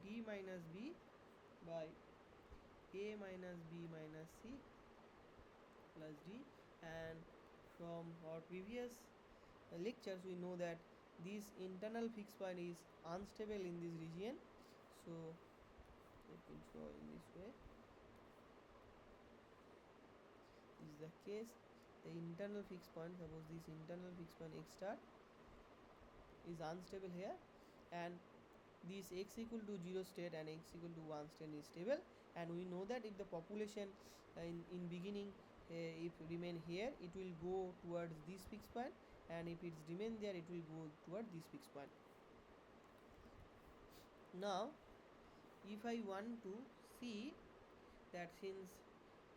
D minus B by A minus B minus C plus D. And from our previous lectures we know that this internal fixed point is unstable in this region. So let me draw in this way. This is the case. The internal fixed point, suppose this internal fixed point x star is unstable here, and this x equal to 0 state and x equal to 1 state is stable. And we know that if the population in beginning if remain here, it will go towards this fixed point, and if it's remain there, it will go toward this fixed point. Now if I want to see that since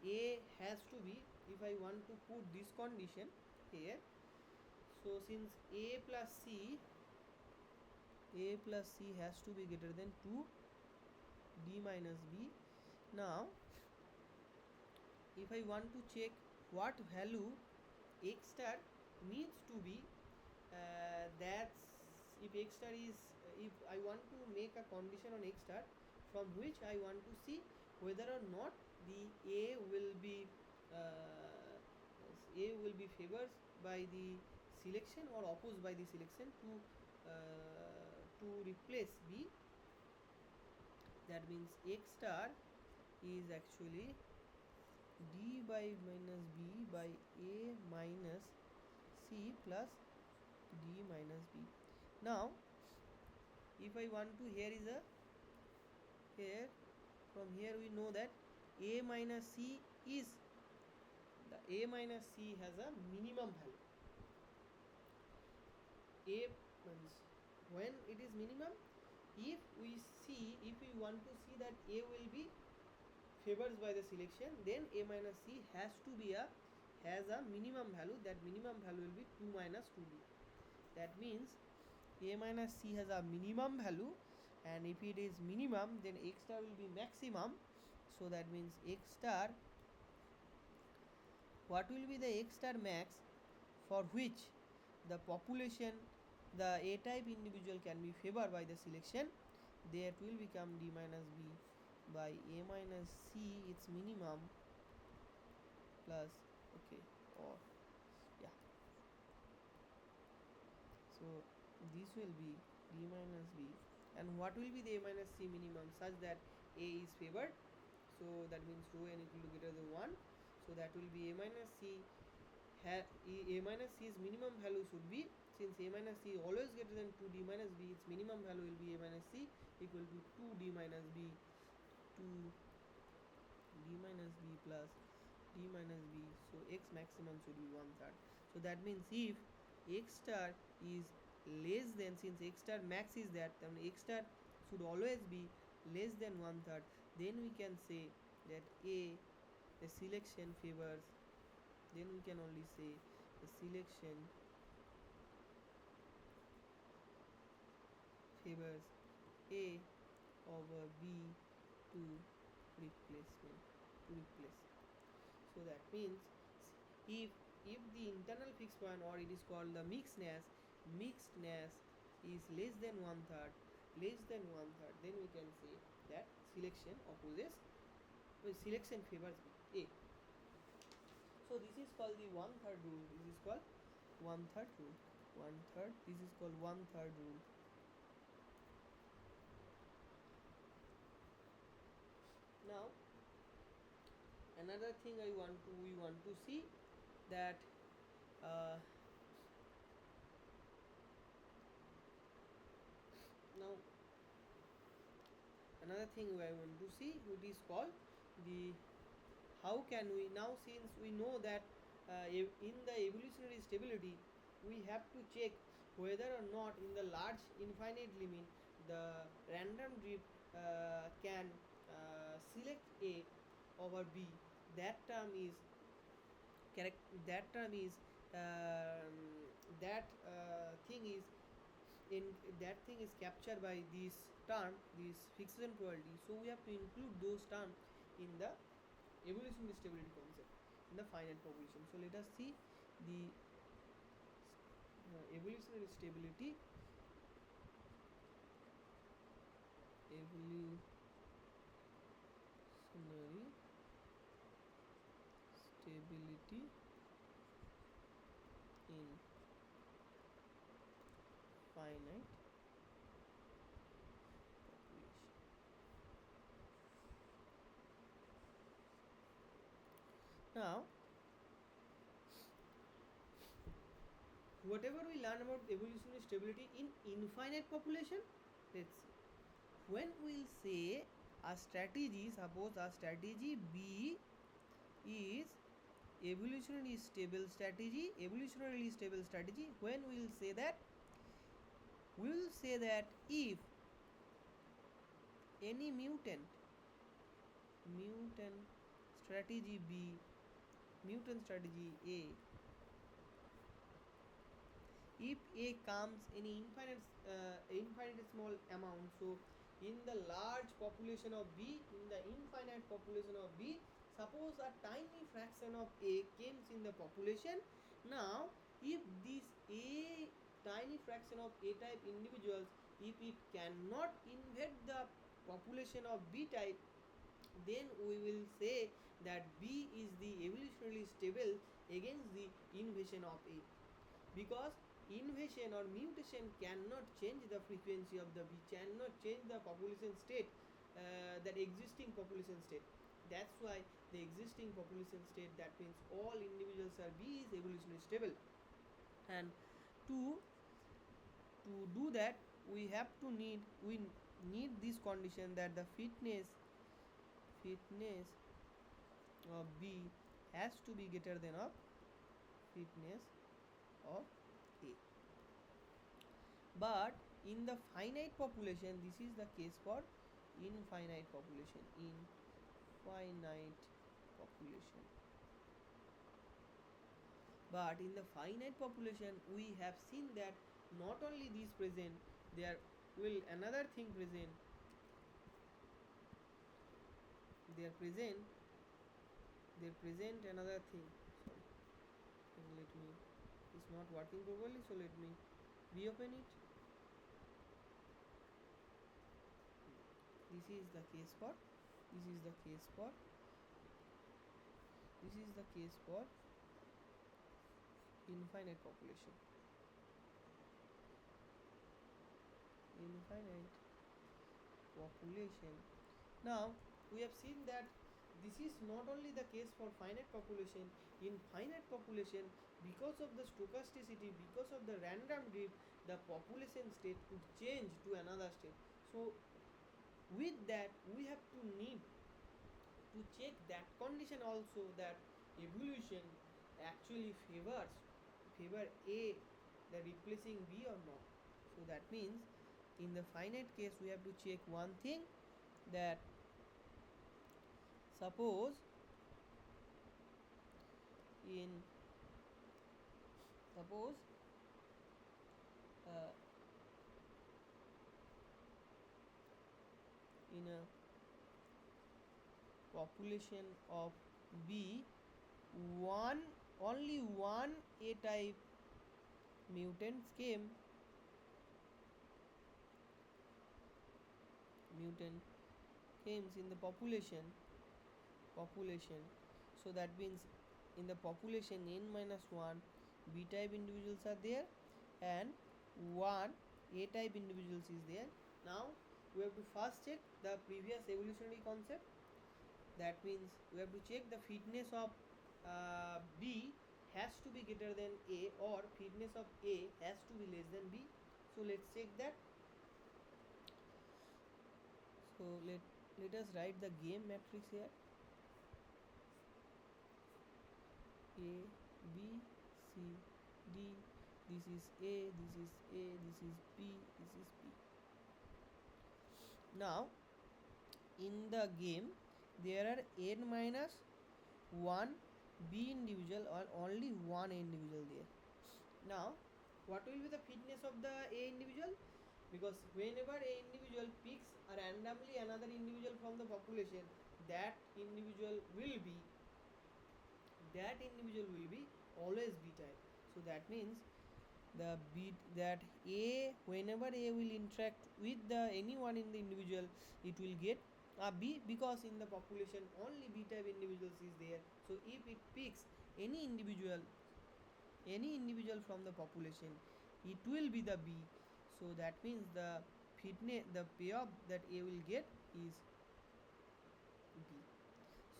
A has to be, if I want to put this condition here, so since A plus C has to be greater than 2 D minus B. Now if I want to check what value x star needs to be, that's if x star is, if I want to make a condition on x star from which I want to see whether or not the A will be favored by the selection or opposed by the selection to replace B. That means x star is actually D by minus B by A minus C plus D minus B. Now if I want to, here is a, here from here we know that A minus C is, the A minus C has a minimum value. A means when it is minimum, if we want to see that A will be favored by the selection, then A minus C has a minimum value. That minimum value will be 2 minus 2D. That means A minus C has a minimum value, and if it is minimum, then x star will be maximum. So that means x star, what will be the x star max for which the population, the A type individual can be favored by the selection, that will become D minus B by A minus C, its minimum, plus, okay, or yeah, so this will be D minus B. And what will be the A minus C minimum such that A is favored? So that means rho n equal to greater than 1. So that will be A minus C. A minus C's minimum value should be, since A minus C always greater than 2 D minus B, its minimum value will be A minus C equal to 2 D minus B, 2 D minus B plus D minus B. So x maximum should be 1/3. So that means if x star is less than, since x star max is that, then x star should always be less than 1/3, then we can say that the selection favors, then we can only say the selection favors A over B to replacement, to replace. So that means if the internal fixed point, or it is called the mixedness is less than 1/3, then we can say that selection opposes, selection favors A. So this is called the 1/3 rule. This is called 1/3 rule. 1/3. This is called 1/3 rule. Now another thing we want to see that now another thing we want to see, which is called the how can we now, since we know that in the evolutionary stability we have to check whether or not in the large infinite limit the random drift can select a over b. That term is correct. That term is um, that thing is in that thing is captured by this term, this fixation probability. So we have to include those terms in the evolutionary stability concept in the finite population. So let us see the evolutionary stability. Evolutionary stability in finite population. Now, whatever we learn about evolutionary stability in infinite population, let's see. When we'll say a strategy, suppose a strategy B is evolutionarily stable strategy, when we'll say that, we will say that if any mutant strategy B, mutant strategy A, if A comes in infinite small amount, so in the large population of B, in the infinite population of B, suppose a tiny fraction of A comes in the population. Now if this A tiny fraction of A type individuals, if it cannot invade the population of B type, then we will say that B is the evolutionarily stable against the invasion of A, because invasion or mutation cannot change the frequency of the B, cannot change the population state, that existing population state. That's why the existing population state, that means all individuals are B, is evolutionarily stable. And to do that, we need this condition that the fitness of B has to be greater than of fitness of A. But in the finite population, this is the case for infinite population. But in the finite population, we have seen that not only these present, there will another thing present. They present another thing. Sorry, let me. It's not working properly, so let me reopen it. This is the case for infinite population. Now we have seen that this is not only the case for finite population. In finite population, because of the stochasticity, because of the random drift, the population state could change to another state. So with that, we have to need to check that condition also, that evolution actually favor A, the replacing B or not. So that means in the finite case we have to check one thing, that suppose in in a population of B, only one A type mutants came in the population. So that means in the population n minus 1 B type individuals are there and 1 A type individuals is there. Now we have to first check the previous evolutionary concept. That means we have to check the fitness of B has to be greater than A, or fitness of A has to be less than B. So let's check that. So So let us write the game matrix here. A, B, C, D. This is A, this is A, this is B, this is B. Now in the game there are n minus 1 B individual or only one A individual there. Now what will be the fitness of the A individual? Because whenever A individual picks randomly another individual from the population, that individual will be always B type. So that means the B that A, whenever A will interact with the anyone in the individual, it will get a B, because in the population only B type individuals is there. So if it picks any individual from the population, it will be the B. So that means the fitness, the payoff that A will get is B.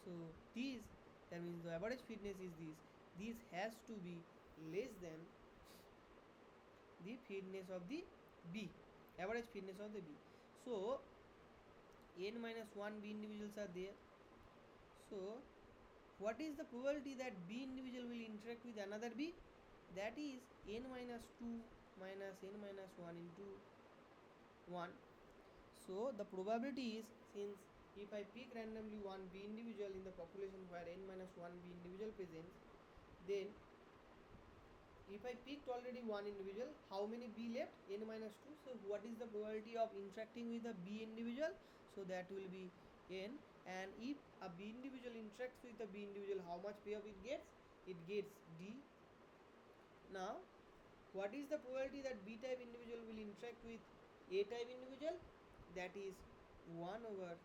So this, that means the average fitness is this. This has to be less than the fitness of the B, average fitness of the B. So n minus 1 B individuals are there. So what is the probability that B individual will interact with another B? That is n minus 2 minus n minus 1 into 1. So the probability is, since if I pick randomly one B individual in the population where n minus 1 B individual presents, then if I picked already one individual, how many B left? N minus 2. So what is the probability of interacting with a B individual? So that will be n. And if a B individual interacts with a B individual, how much payoff it gets? It gets D. Now what is the probability that B type individual will interact with A type individual? That is 1 over,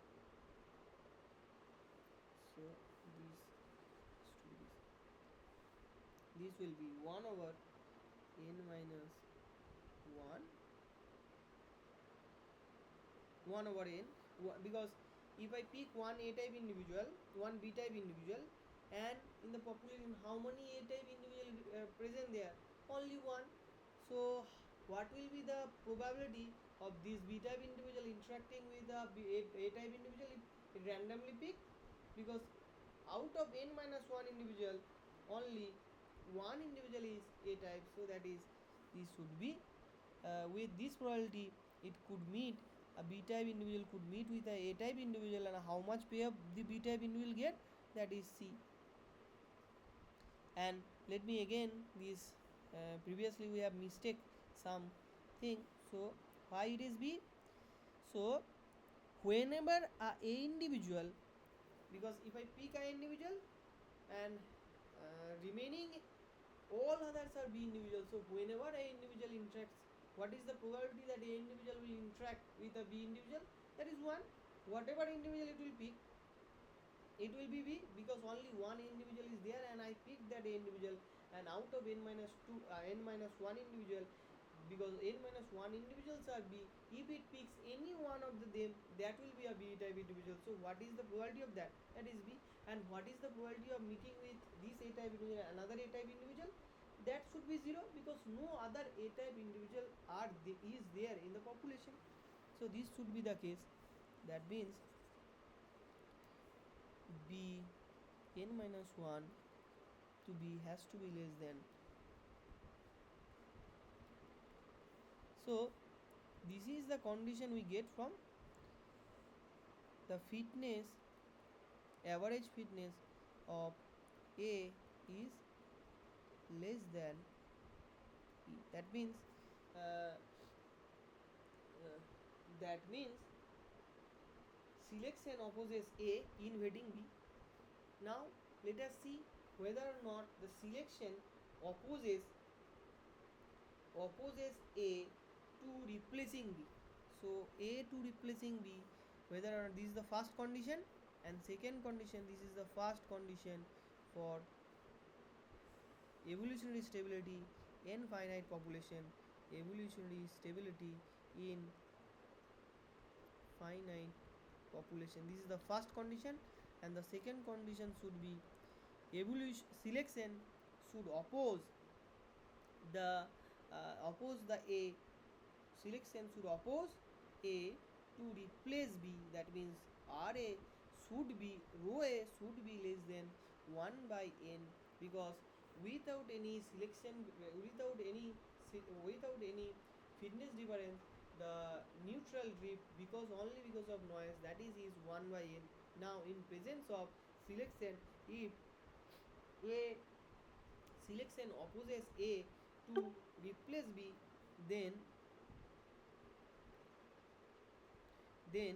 so this will be 1 over n minus 1 over n, because if I pick one A type individual, one B type individual, and in the population how many A type individual present there? Only one. So what will be the probability of this B type individual interacting with a type individual if it randomly picked? Because out of n minus 1 individual, only one individual is A type. So that is, this should be with this probability it could meet, a B type individual could meet with a A type individual, and how much payoff the B type individual get? That is C. And let me again, this previously we have mistake something. So why it is B? So whenever a individual, because if I pick a individual and remaining all others are B individuals, so whenever a individual interacts, what is the probability that a individual will interact with a B individual? That is 1. Whatever individual it will pick, it will be B, because only one individual is there and I pick that individual, and out of n minus 1 individual, because n minus 1 individuals are B, if it picks any one of them, that will be a B type individual. So what is the probability of that? That is B. And what is the probability of meeting with this A type individual, another A type individual? That should be 0, because no other A type individual is there in the population. So this should be the case. That means B n minus 1 to B has to be less than. So this is the condition we get from the fitness, average fitness of A is less than E. That means uh, selection opposes A invading B. Now let us see whether or not the selection opposes A to replacing B. So A to replacing B, whether or not this is the first condition, and second condition, this is the first condition for evolutionary stability in finite population, evolutionary stability in finite population. This is the first condition, and the second condition should be evolution selection should oppose the A. Selection should oppose A to replace b, that means ra should be rho a should be less than 1 by n, because without any selection, without any fitness difference, the neutral drift, because only because of noise, that is 1 by n. Now in presence of selection, if a selection opposes a to replace b, then then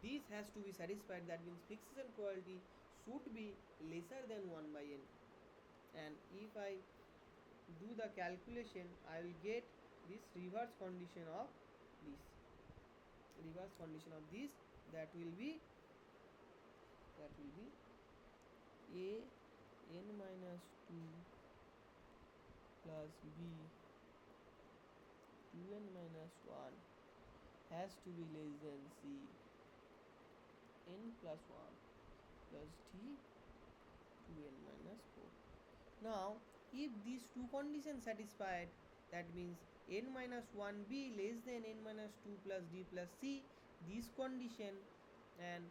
this has to be satisfied, that means fixation probability should be lesser than 1 by n. And if I do the calculation, I will get this reverse condition of this, that will be a n minus 2 plus b 2n minus 1 has to be less than c n plus 1 plus d 2n minus 4. Now if these two conditions satisfied, that means n minus 1 b less than n minus 2 plus d plus c, this condition and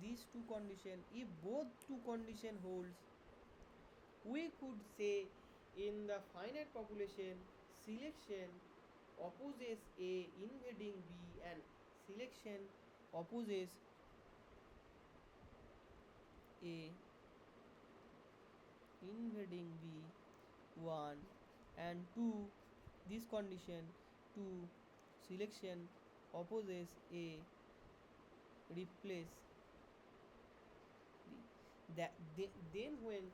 these two condition, if both two condition holds, we could say in the finite population, selection opposes a invading b, and selection opposes a invading b 1 and 2, this condition 2, selection opposes a replace b. Then when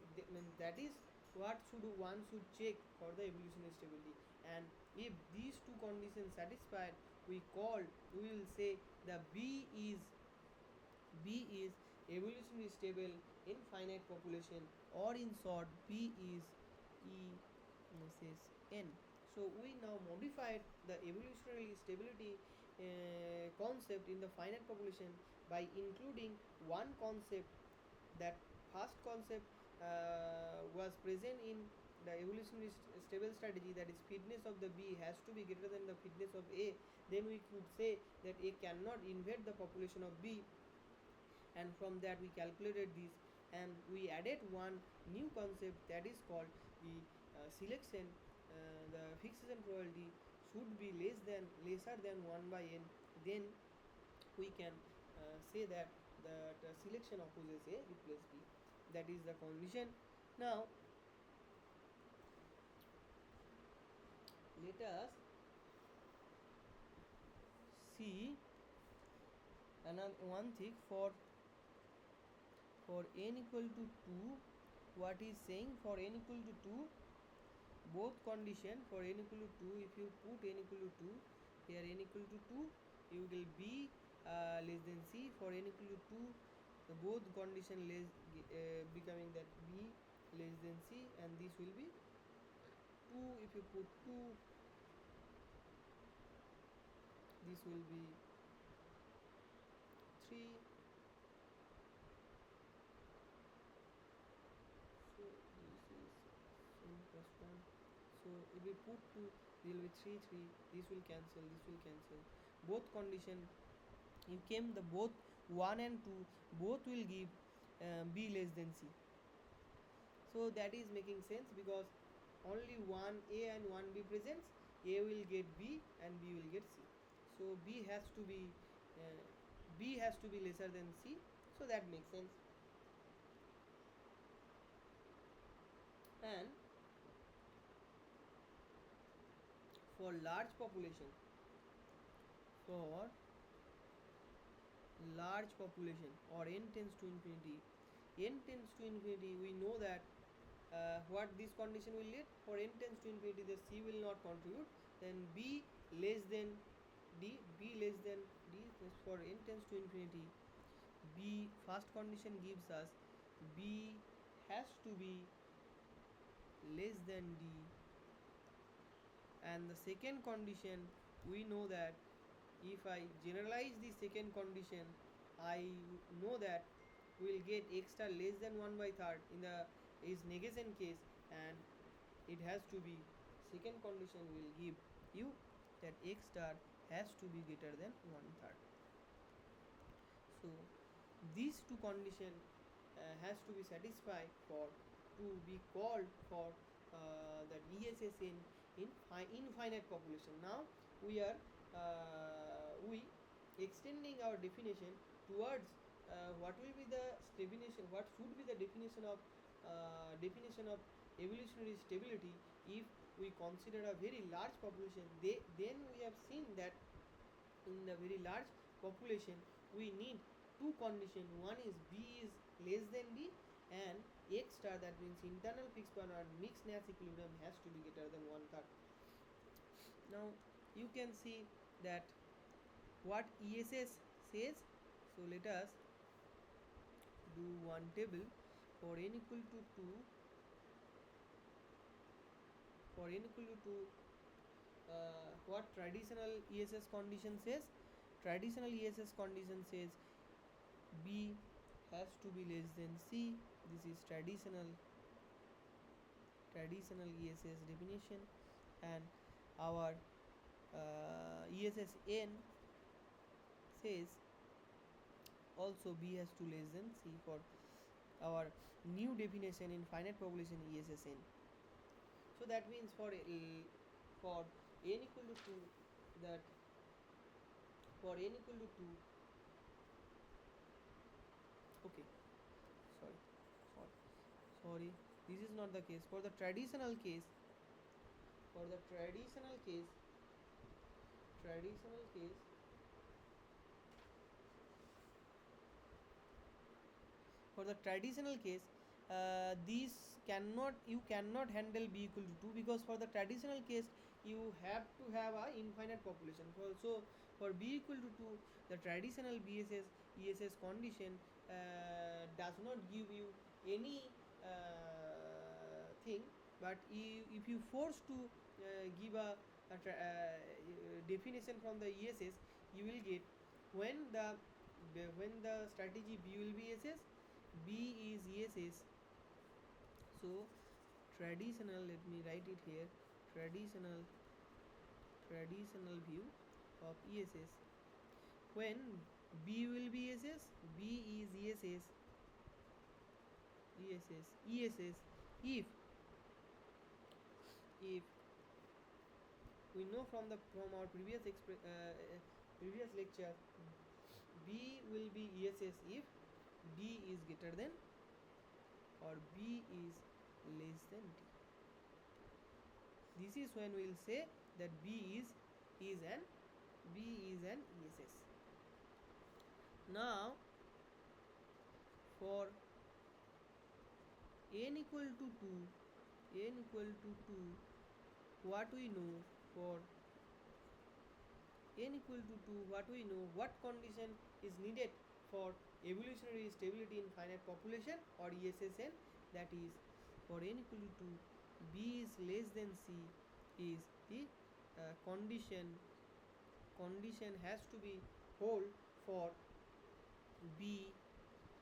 that is what should one should check for the evolutionary stability, and if these two conditions satisfied, we will say the b is evolutionary stable in finite population, or in short b is e says n. So we now modified the evolutionary stability concept in the finite population by including one concept. That first concept was present in the evolutionary stable strategy, that is fitness of the b has to be greater than the fitness of a. Then we could say that a cannot invade the population of b, and from that we calculated this, and we added one new concept, that is called the selection. The fixation probability should be lesser than 1 by n. Then we can say that the selection opposes a replace b, that is the condition. Now let us see another one thing. For n equal to 2, what is saying, for n equal to 2, both condition for n equal to 2, if you put n equal to 2, here n equal to 2, you will be less than c. For n equal to 2, the both condition becoming that b less than c, and this will be 2. If you put 2, this will be 3. So this is n plus 1. So if we put 2, there will be 3 3, this will cancel. Both condition, you came the both 1 and 2, both will give b less than c. So that is making sense, because only one a and one b presents, a will get b and b will get c. So b has to be lesser than c, so that makes sense. And for large population, or n tends to infinity, we know that what this condition will lead. For n tends to infinity, the c will not contribute, then b less than d, for n tends to infinity, b first condition gives us b has to be less than d, and the second condition, we know that if I generalize the second condition, I know that we will get x star less than 1 by third in the is negation case, and it has to be, second condition will give you that x star has to be greater than one third. So these two conditions has to be satisfied for to be called for that ESS in infinite population. Now we are we extending our definition towards what will be the definition, what should be the definition of evolutionary stability if we consider a very large population. Then we have seen that in a very large population we need two conditions. One is b is less than d, and x star, that means internal fixed point or mixed Nash equilibrium, has to be greater than one third. Now you can see that what ESS says. So let us do one table for n equal to 2. For n equal to 2, what traditional ESS condition says? Traditional ESS condition says b has to be less than c. This is traditional ESS definition, and our ESS n says also b has to less than c for our new definition in finite population ESS n. So that means for n equal to 2, that for n equal to 2, okay, sorry, sorry, sorry, this is not the case. For the traditional case, for the traditional case, for the traditional case, these cannot, you cannot handle b equal to 2, because for the traditional case you have to have a infinite population. So for b equal to 2, the traditional BSS ESS condition does not give you any thing, but if you force to give definition from the ESS, you will get when the strategy b will be ESS, b is ESS. So traditional, let me write it here, traditional view of ESS, when b will be ESS, b is ESS if we know from our previous lecture, b will be ESS if d is greater than or b is less than d. This is when we will say that b is an ESS. Now for n equal to 2, what we know, for n equal to 2, what we know, what condition is needed for evolutionary stability in finite population or ESSN, that is for n equal to 2, b is less than c is the condition has to be hold for b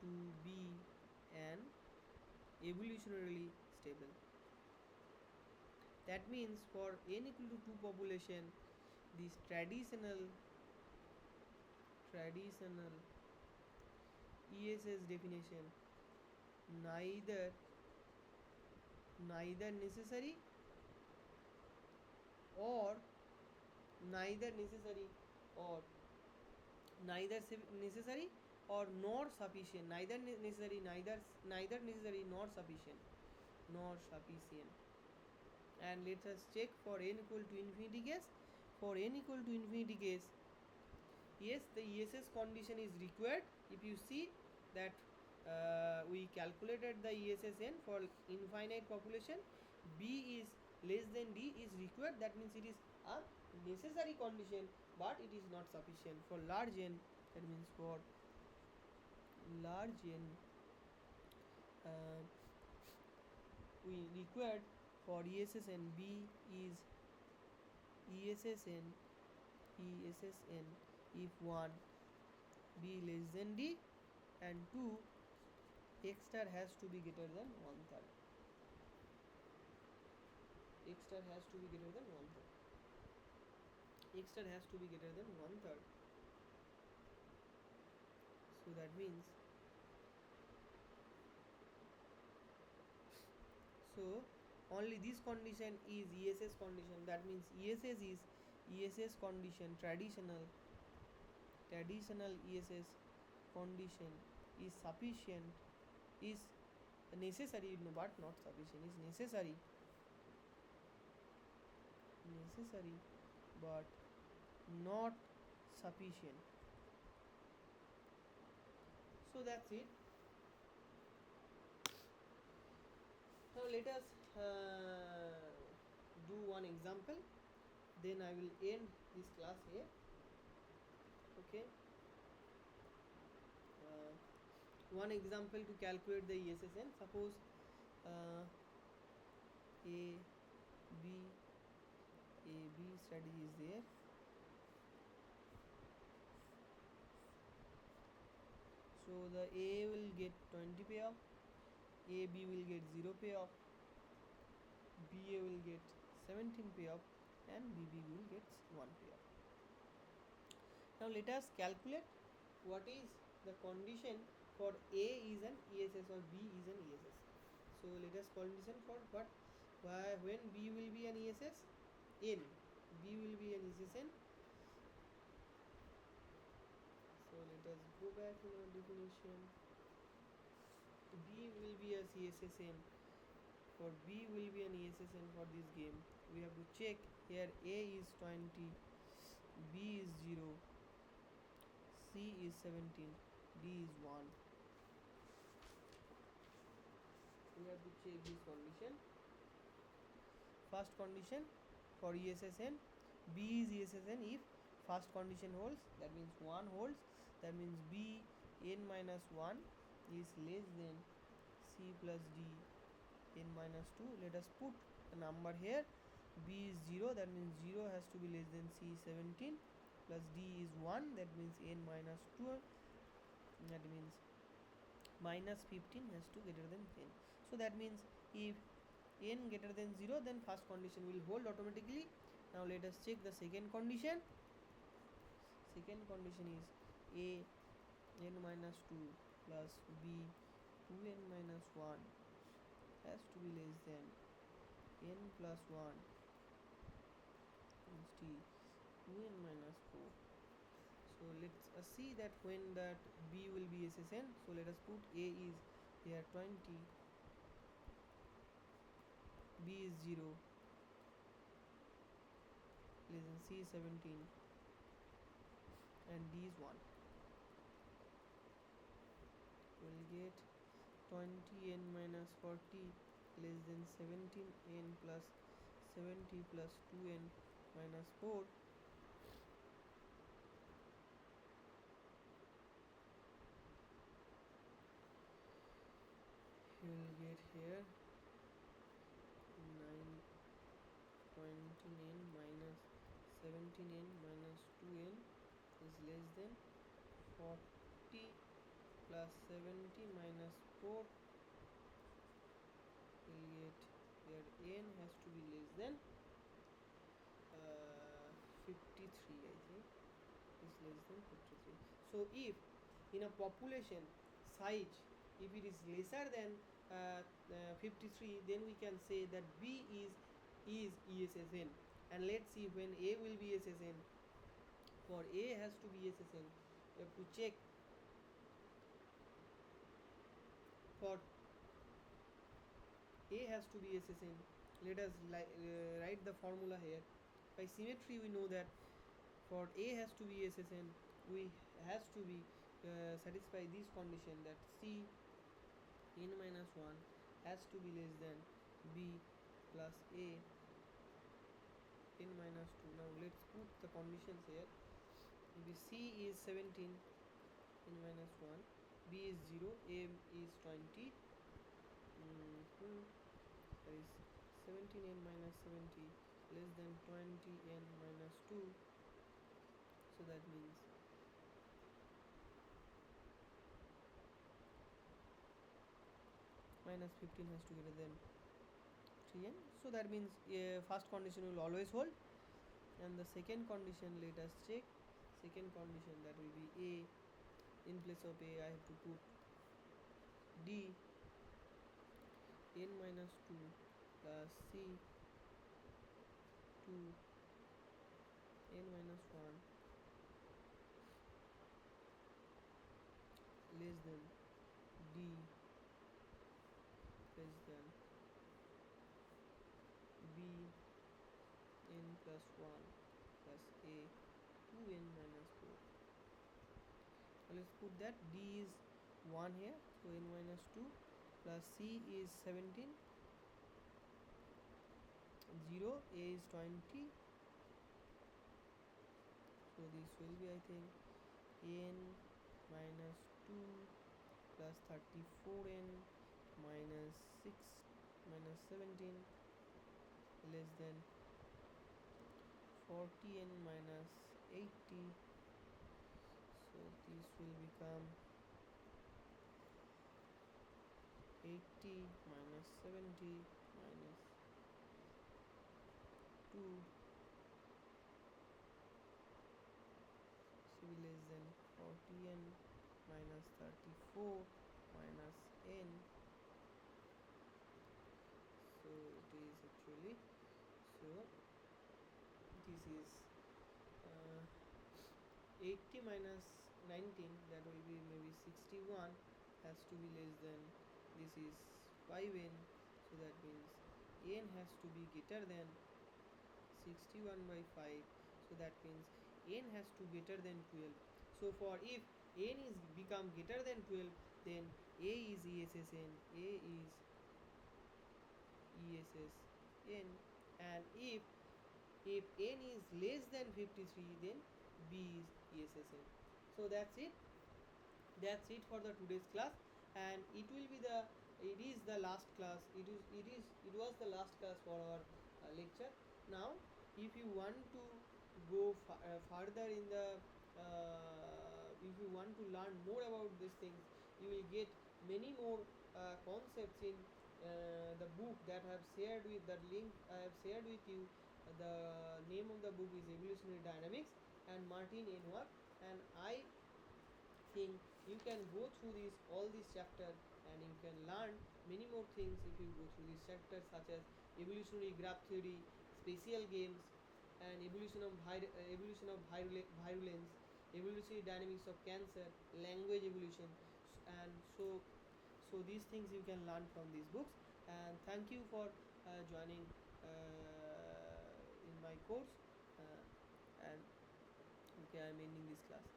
to be an evolutionarily stable. That means for n equal to 2 population, this traditional ESS definition neither necessary or neither necessary nor sufficient, neither necessary nor sufficient. And let us check for n equal to infinity case. For n equal to infinity case, yes, the ESS condition is required. If you see that we calculated the ESSN for infinite population, b is less than d is required. That means it is a necessary condition, but it is not sufficient. For large n, that means for large n, we required for ESSN, b is ESSN if 1, b less than d, and 2, x star has to be greater than one third. x star has to be greater than 1/3. So that means, so only this condition is ESS condition. That means ESS condition, traditional ESS condition is sufficient, is necessary, no, but not sufficient, is necessary but not sufficient. So that's it. Now let us do one example, then I will end this class here. Okay. One example to calculate the ESSN. Suppose uh, A B strategy is there. So the A will get 20 payoff, AB will get 0 payoff, BA will get 17 payoff, and BB will get 1 payoff. Now let us calculate what is the condition for A is an ESS or B is an ESS. So let us condition for what? When B will be an ESS? N. B will be an ESS N. So let us go back in our definition. B will be a CSSN. For B will be an ESSN for this game. We have to check here. A is 20, B is 0, C is 17, D is 1. We have to check this condition. First condition for ESSN, B is ESSN if first condition holds, that means 1 holds, that means B n minus 1 is less than C plus D n minus 2. Let us put the number here. B is 0, that means 0 has to be less than C 17, plus D is 1, that means n minus 2, that means minus 15 has to greater than 10. So that means if n greater than 0, then first condition will hold automatically. Now let us check the second condition. Second condition is A n minus 2 plus B 2n minus 1 has to be less than n plus 1 is D 2n minus 4. So let's see that when that B will be SSN. So let us put A is here 20, B is 0, less than C is 17, and D is 1. We'll get 20 n minus 40 less than 17 n plus 70 plus 2n minus 4. You will get here 9 20 n minus 17 n minus 2n is less than 40 plus 70 minus 4. We'll get here n has to be less than 53, I think is less than 53. So if in a population size, if it is lesser than 53, then we can say that B is ESSN. And let's see when A will be SSN. For A has to be SSN, we have to check for A has to be SSN. Let us write the formula here. By symmetry we know that for A has to be SSN, we has to be satisfy this condition that C n minus 1 has to be less than B plus A n minus 2. Now let's put the conditions here. If C is 17 n minus 1, B is 0, A is 20, that is 17 n minus 70 less than 20 n minus 2. So that means minus 15 has to be greater than 3n. So that means first condition will always hold. And the second condition, let us check. Second condition, that will be a. In place of a I have to put d n minus 2 plus c 2 n minus 1 less than d less than b n plus 1 plus a 2n minus 4. Let's put that d is 1 here, so n minus 2 plus c is 17, 0, a is 20, so this will be, I think, n minus 2 plus 34n minus 6 minus 17 less than 40n minus 80, so this will become 80 minus 70 minus 2 should be less than 40n minus 34 minus n, so it is actually, so this is uh, 80 minus 19, that will be maybe 61, has to be less than, this is 5n, so that means n has to be greater than 61 by 5, so that means n has to greater than 12. So for if n is become greater than 12, then a is ESSN, a is ESSN, and if n is less than 53, then b is ESSN. So that's it for the today's class, and it is the last class, it was the last class for our lecture. Now if you want to go further in the if you want to learn more about these things, you will get many more concepts in the book that I have shared with, that link I have shared with you. The name of the book is Evolutionary Dynamics and Martin Enward, and I think you can go through this all this chapter, and you can learn many more things if you go through this chapter, such as evolutionary graph theory, spatial games, and evolution of virulence, evolutionary dynamics of cancer, language evolution, and so these things you can learn from these books. And thank you for joining in my course, and okay, I'm ending this class.